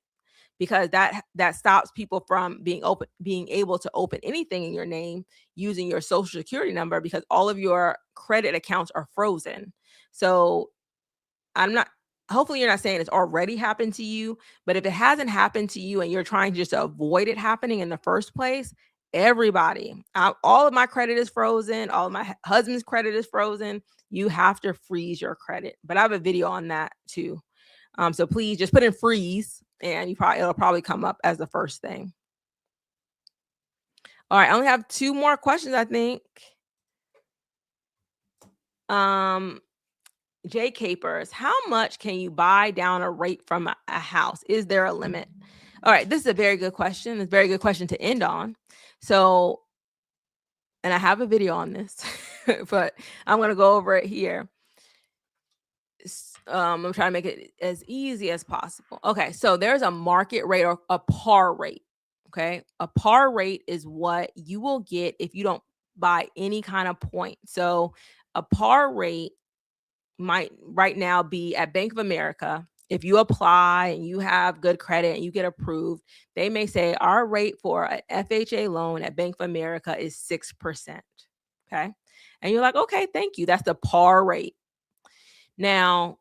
because that stops people from being able to open anything in your name using your social security number, because all of your credit accounts are frozen. So hopefully you're not saying it's already happened to you, but if it hasn't happened to you and you're trying just to avoid it happening in the first place, all of my credit is frozen. All of my husband's credit is frozen. You have to freeze your credit. But I have a video on that too. So please just put in freeze, and it'll probably come up as the first thing. All right, I only have 2 more questions, I think. J Capers, how much can you buy down a rate from a house? Is there a limit? All right, this is a very good question. It's a very good question to end on. So, and I have a video on this, but I'm going to go over it here. I'm trying to make it as easy as possible. Okay, so there's a market rate or a par rate. Okay, a par rate is what you will get if you don't buy any kind of point. So a par rate might right now be at Bank of America. If you apply and you have good credit and you get approved, they may say our rate for an FHA loan at Bank of America is 6%. Okay, and you're like, okay, thank you. That's the par rate. Now,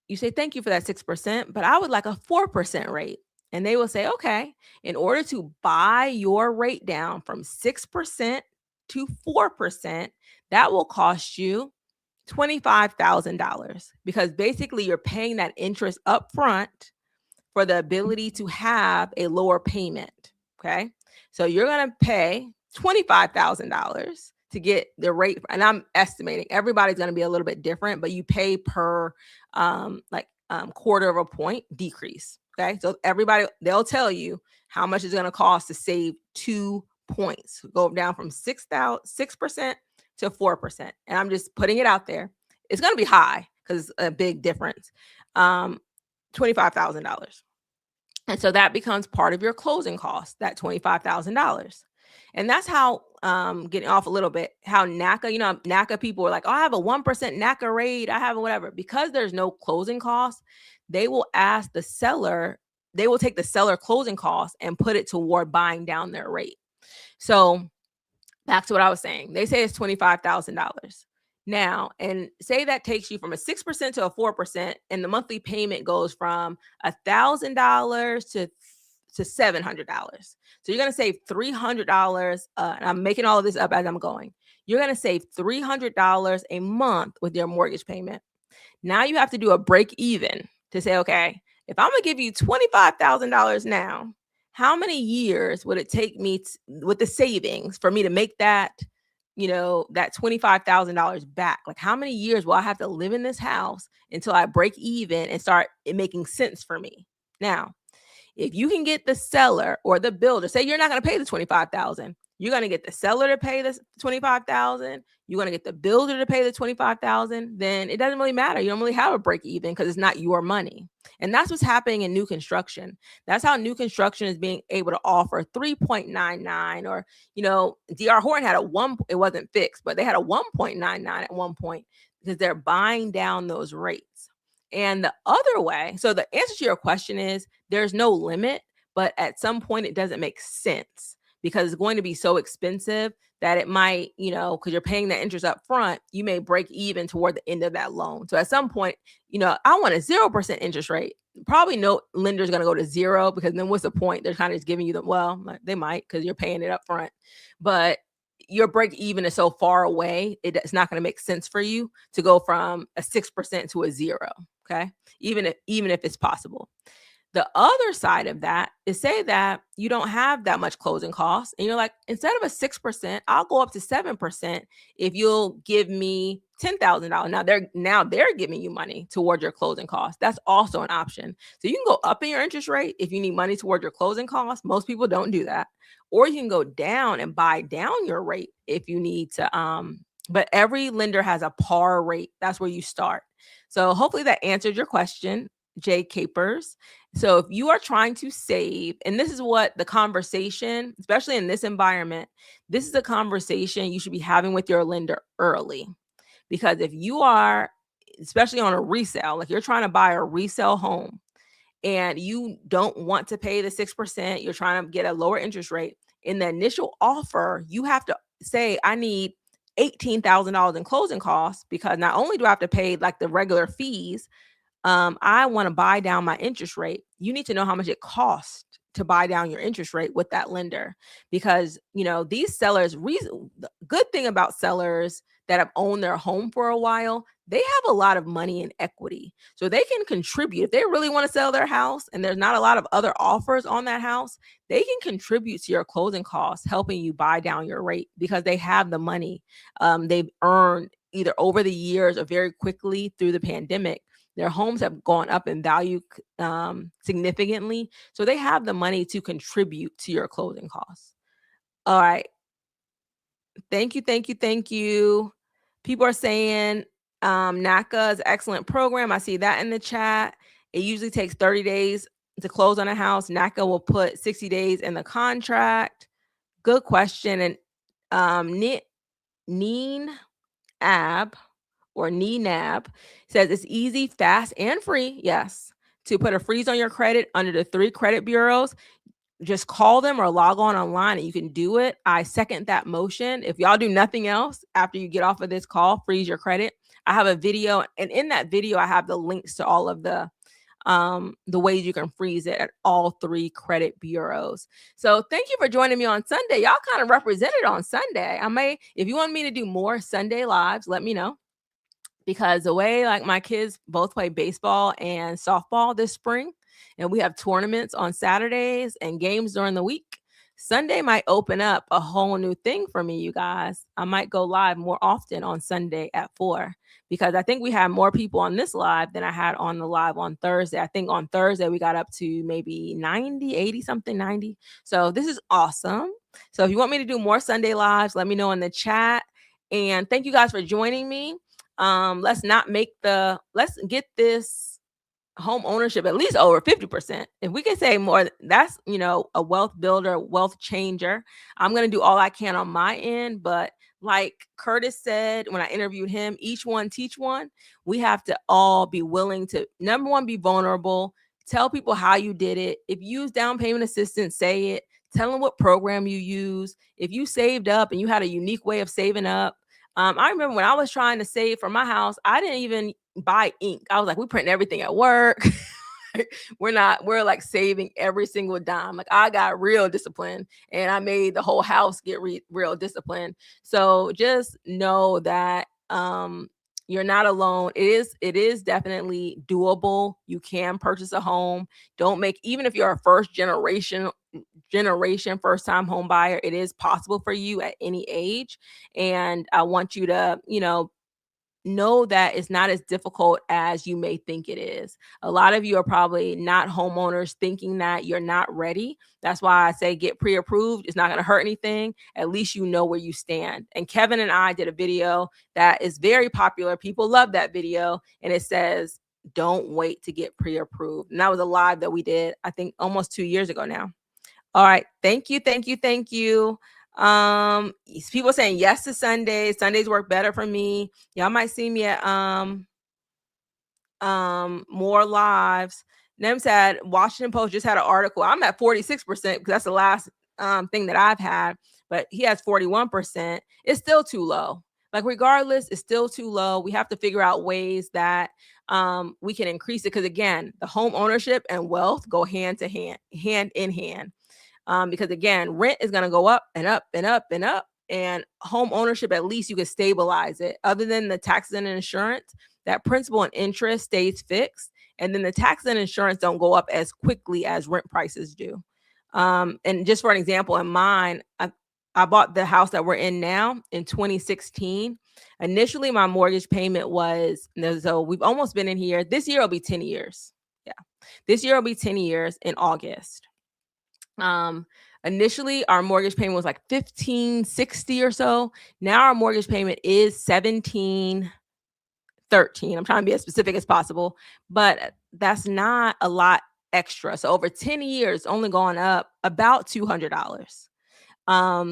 you say, thank you for that 6%, but I would like a 4% rate. And they will say, okay, in order to buy your rate down from 6% to 4%, that will cost you $25,000, because basically you're paying that interest up front for the ability to have a lower payment. Okay. So you're going to pay $25,000 to get the rate. And I'm estimating everybody's going to be a little bit different, but you pay per quarter of a point decrease. Okay. So they'll tell you how much it's going to cost to save 2 points, go down from 6% to 4%. And I'm just putting it out there. It's going to be high because it's a big difference. $25,000. And so that becomes part of your closing cost, that $25,000. And that's how, getting off a little bit, how NACA people are like, oh, I have a 1% NACA rate. I have whatever. Because there's no closing cost, they will take the seller closing costs and put it toward buying down their rate. So back to what I was saying. They say it's $25,000. Now, and say that takes you from a 6% to a 4%, and the monthly payment goes from $1,000 to $700. So you're going to save $300. And I'm making all of this up as I'm going. You're going to save $300 a month with your mortgage payment. Now you have to do a break even to say, okay, if I'm going to give you $25,000 now, how many years would it take me with the savings for me to make that, that $25,000 back? Like, how many years will I have to live in this house until I break even and start it making sense for me? Now, if you can get the seller or the builder, say you're not going to pay the $25,000, you're going to get the seller to pay the $25,000. You're going to get the builder to pay the $25,000. Then it doesn't really matter. You don't really have a break even because it's not your money. And that's what's happening in new construction. That's how new construction is being able to offer 3.99, or, D.R. Horton had it wasn't fixed, but they had a 1.99 at one point because they're buying down those rates. And the other way, so the answer to your question is there's no limit, but at some point it doesn't make sense because it's going to be so expensive that it might, because you're paying that interest up front, you may break even toward the end of that loan. So at some point, I want a 0% interest rate. probably no lender is going to go to zero, because then what's the point? They're kind of just giving you they might, because you're paying it up front, but your break even is so far away, it's not going to make sense for you to go from a 6% to a zero. Okay. Even if it's possible. The other side of that is, say that you don't have that much closing costs and you're like, instead of a 6%, I'll go up to 7% if you'll give me $10,000. Now they're giving you money toward your closing costs. That's also an option. So you can go up in your interest rate if you need money toward your closing costs. Most people don't do that. Or you can go down and buy down your rate if you need to. But every lender has a par rate. That's where you start. So hopefully that answered your question, Jay Capers. So if you are trying to save, and this is what the conversation, especially in this environment, this is a conversation you should be having with your lender early. Because if you are, especially on a resale, like you're trying to buy a resale home and you don't want to pay the 6%, you're trying to get a lower interest rate, in the initial offer, you have to say, I need $18,000 in closing costs, because not only do I have to pay like the regular fees, I want to buy down my interest rate. You need to know how much it costs to buy down your interest rate with that lender, because these sellers, the good thing about sellers that have owned their home for a while, they have a lot of money in equity, so they can contribute. If they really want to sell their house and there's not a lot of other offers on that house, they can contribute to your closing costs, helping you buy down your rate, because they have the money. They've earned either over the years or very quickly through the pandemic. Their homes have gone up in value significantly. So they have the money to contribute to your closing costs. All right. Thank you. People are saying NACA is an excellent program. I see that in the chat. It usually takes 30 days to close on a house. NACA will put 60 days in the contract. Good question. And Neen Ab or NENAB says it's easy, fast, and free, yes, to put a freeze on your credit under the 3 credit bureaus. Just call them or log online and you can do it. I second that motion. If y'all do nothing else after you get off of this call, freeze your credit. I have a video, and in that video, I have the links to all of the ways you can freeze it at all 3 credit bureaus. So thank you for joining me on Sunday. Y'all kind of represented on Sunday. If you want me to do more Sunday lives, let me know. Because the way, like, my kids both play baseball and softball this spring, and we have tournaments on Saturdays and games during the week, Sunday might open up a whole new thing for me, you guys. I might go live more often on Sunday at 4, because I think we had more people on this live than I had on the live on Thursday. I think on Thursday we got up to maybe 90, 80 something, 90. So this is awesome. So if you want me to do more Sunday lives, let me know in the chat. And thank you guys for joining me. Let's get this home ownership at least over 50%. If we can say more, that's, a wealth builder, wealth changer. I'm going to do all I can on my end, but like Curtis said, when I interviewed him, each one teach one. We have to all be willing to, number one, be vulnerable, tell people how you did it. If you use down payment assistance, say it, tell them what program you use. If you saved up and you had a unique way of saving up. I remember when I was trying to save for my house, I didn't even buy ink. I was like, we print everything at work. We're like saving every single dime. Like, I got real discipline and I made the whole house get real discipline. So just know that you're not alone. It is definitely doable. You can purchase a home. Even if you're a first generation first time home buyer, it is possible for you at any age. And I want you to, know that it's not as difficult as you may think it is. A lot of you are probably not homeowners thinking that you're not ready. That's why I say get pre-approved. It's not going to hurt anything. At least you know where you stand. And Kevin and I did a video that is very popular. People love that video. And it says, don't wait to get pre-approved. And that was a live that we did, I think, almost 2 years ago now. All right. Thank you. People saying yes to Sundays. Sundays work better for me. Y'all might see me at more lives. Nem said Washington Post just had an article. I'm at 46% because that's the last thing that I've had, but he has 41%. It's still too low. Like regardless, it's still too low. We have to figure out ways that we can increase it, because again, the home ownership and wealth go hand in hand. Because again, rent is going to go up and up and up and up, and home ownership, at least you can stabilize it. Other than the taxes and insurance, that principal and interest stays fixed, and then the taxes and insurance don't go up as quickly as rent prices do. And just for an example, in mine, I bought the house that we're in now in 2016. Initially, my mortgage payment was, so we've almost been in here. This year will be 10 years. Yeah. This year will be 10 years in August. Initially our mortgage payment was like $1,560 or so. Now our mortgage payment is $1,713. I'm trying to be as specific as possible, but that's not a lot extra. So over 10 years, only gone up about $200.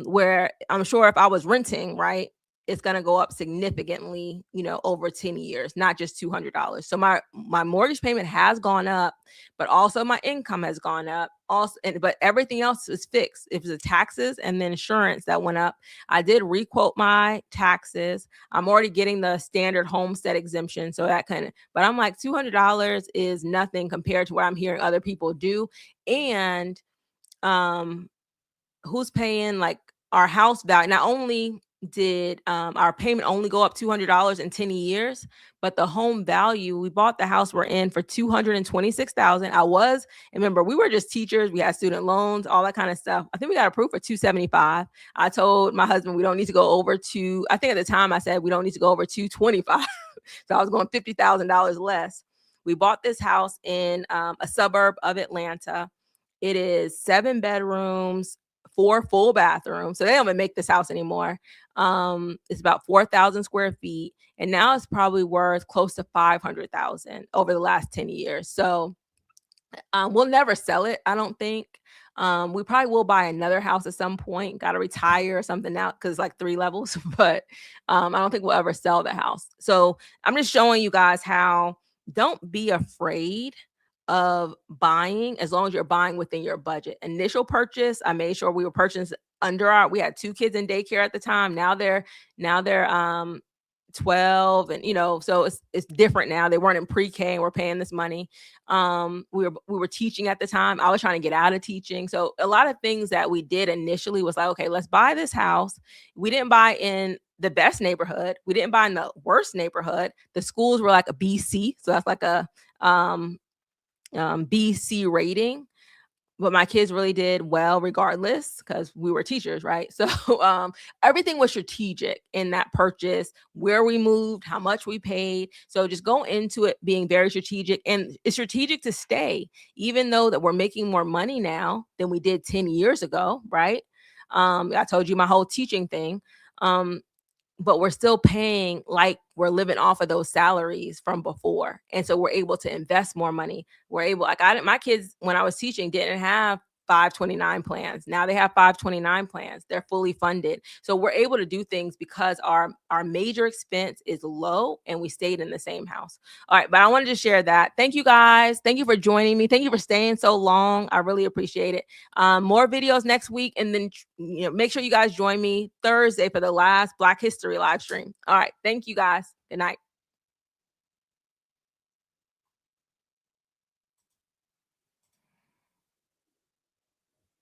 Where I'm sure if I was renting, right, it's going to go up significantly, over 10 years, not just $200. So my mortgage payment has gone up, but also my income has gone up also, but everything else is fixed. It was the taxes and the insurance that went up. I did requote my taxes. I'm already getting the standard homestead exemption. So that but I'm like, $200 is nothing compared to what I'm hearing other people do. And, who's paying like our house value? Not only did our payment only go up $200 in 10 years, but the home value, we bought the house we're in for $226,000. Remember, we were just teachers. We had student loans, all that kind of stuff. I think we got approved for $275. I told my husband we don't need to go over I think at the time I said we don't need to go over $225. So I was going $50,000 less. We bought this house in a suburb of Atlanta. It is 7 bedrooms, 4 full bathrooms. So they don't even make this house anymore. It's about 4,000 square feet. And now it's probably worth close to 500,000 over the last 10 years. So we'll never sell it, I don't think. We probably will buy another house at some point, got to retire or something now, because it's like 3 levels, but I don't think we'll ever sell the house. So I'm just showing you guys how don't be afraid of buying, as long as you're buying within your budget. Initial purchase, I made sure we were purchasing we had 2 kids in daycare at the time. Now they're 12, and so it's different now. They weren't in pre-K and we're paying this money. We were teaching at the time. I was trying to get out of teaching. So a lot of things that we did initially was like, okay, let's buy this house. We didn't buy in the best neighborhood. We didn't buy in the worst neighborhood. The schools were like a BC. So that's like a BC rating, but my kids really did well regardless, because we were teachers, right? So everything was strategic in that purchase, where we moved, how much we paid. So just go into it being very strategic, and it's strategic to stay, even though that we're making more money now than we did 10 years ago, right? I told you my whole teaching thing. But we're still paying like we're living off of those salaries from before. And so we're able to invest more money. My kids, when I was teaching, didn't have 529 plans. Now they have 529 plans. They're fully funded. So we're able to do things because our major expense is low and we stayed in the same house. All right. But I wanted to share that. Thank you guys. Thank you for joining me. Thank you for staying so long. I really appreciate it. More videos next week. And then, make sure you guys join me Thursday for the last Black History live stream. All right. Thank you guys. Good night.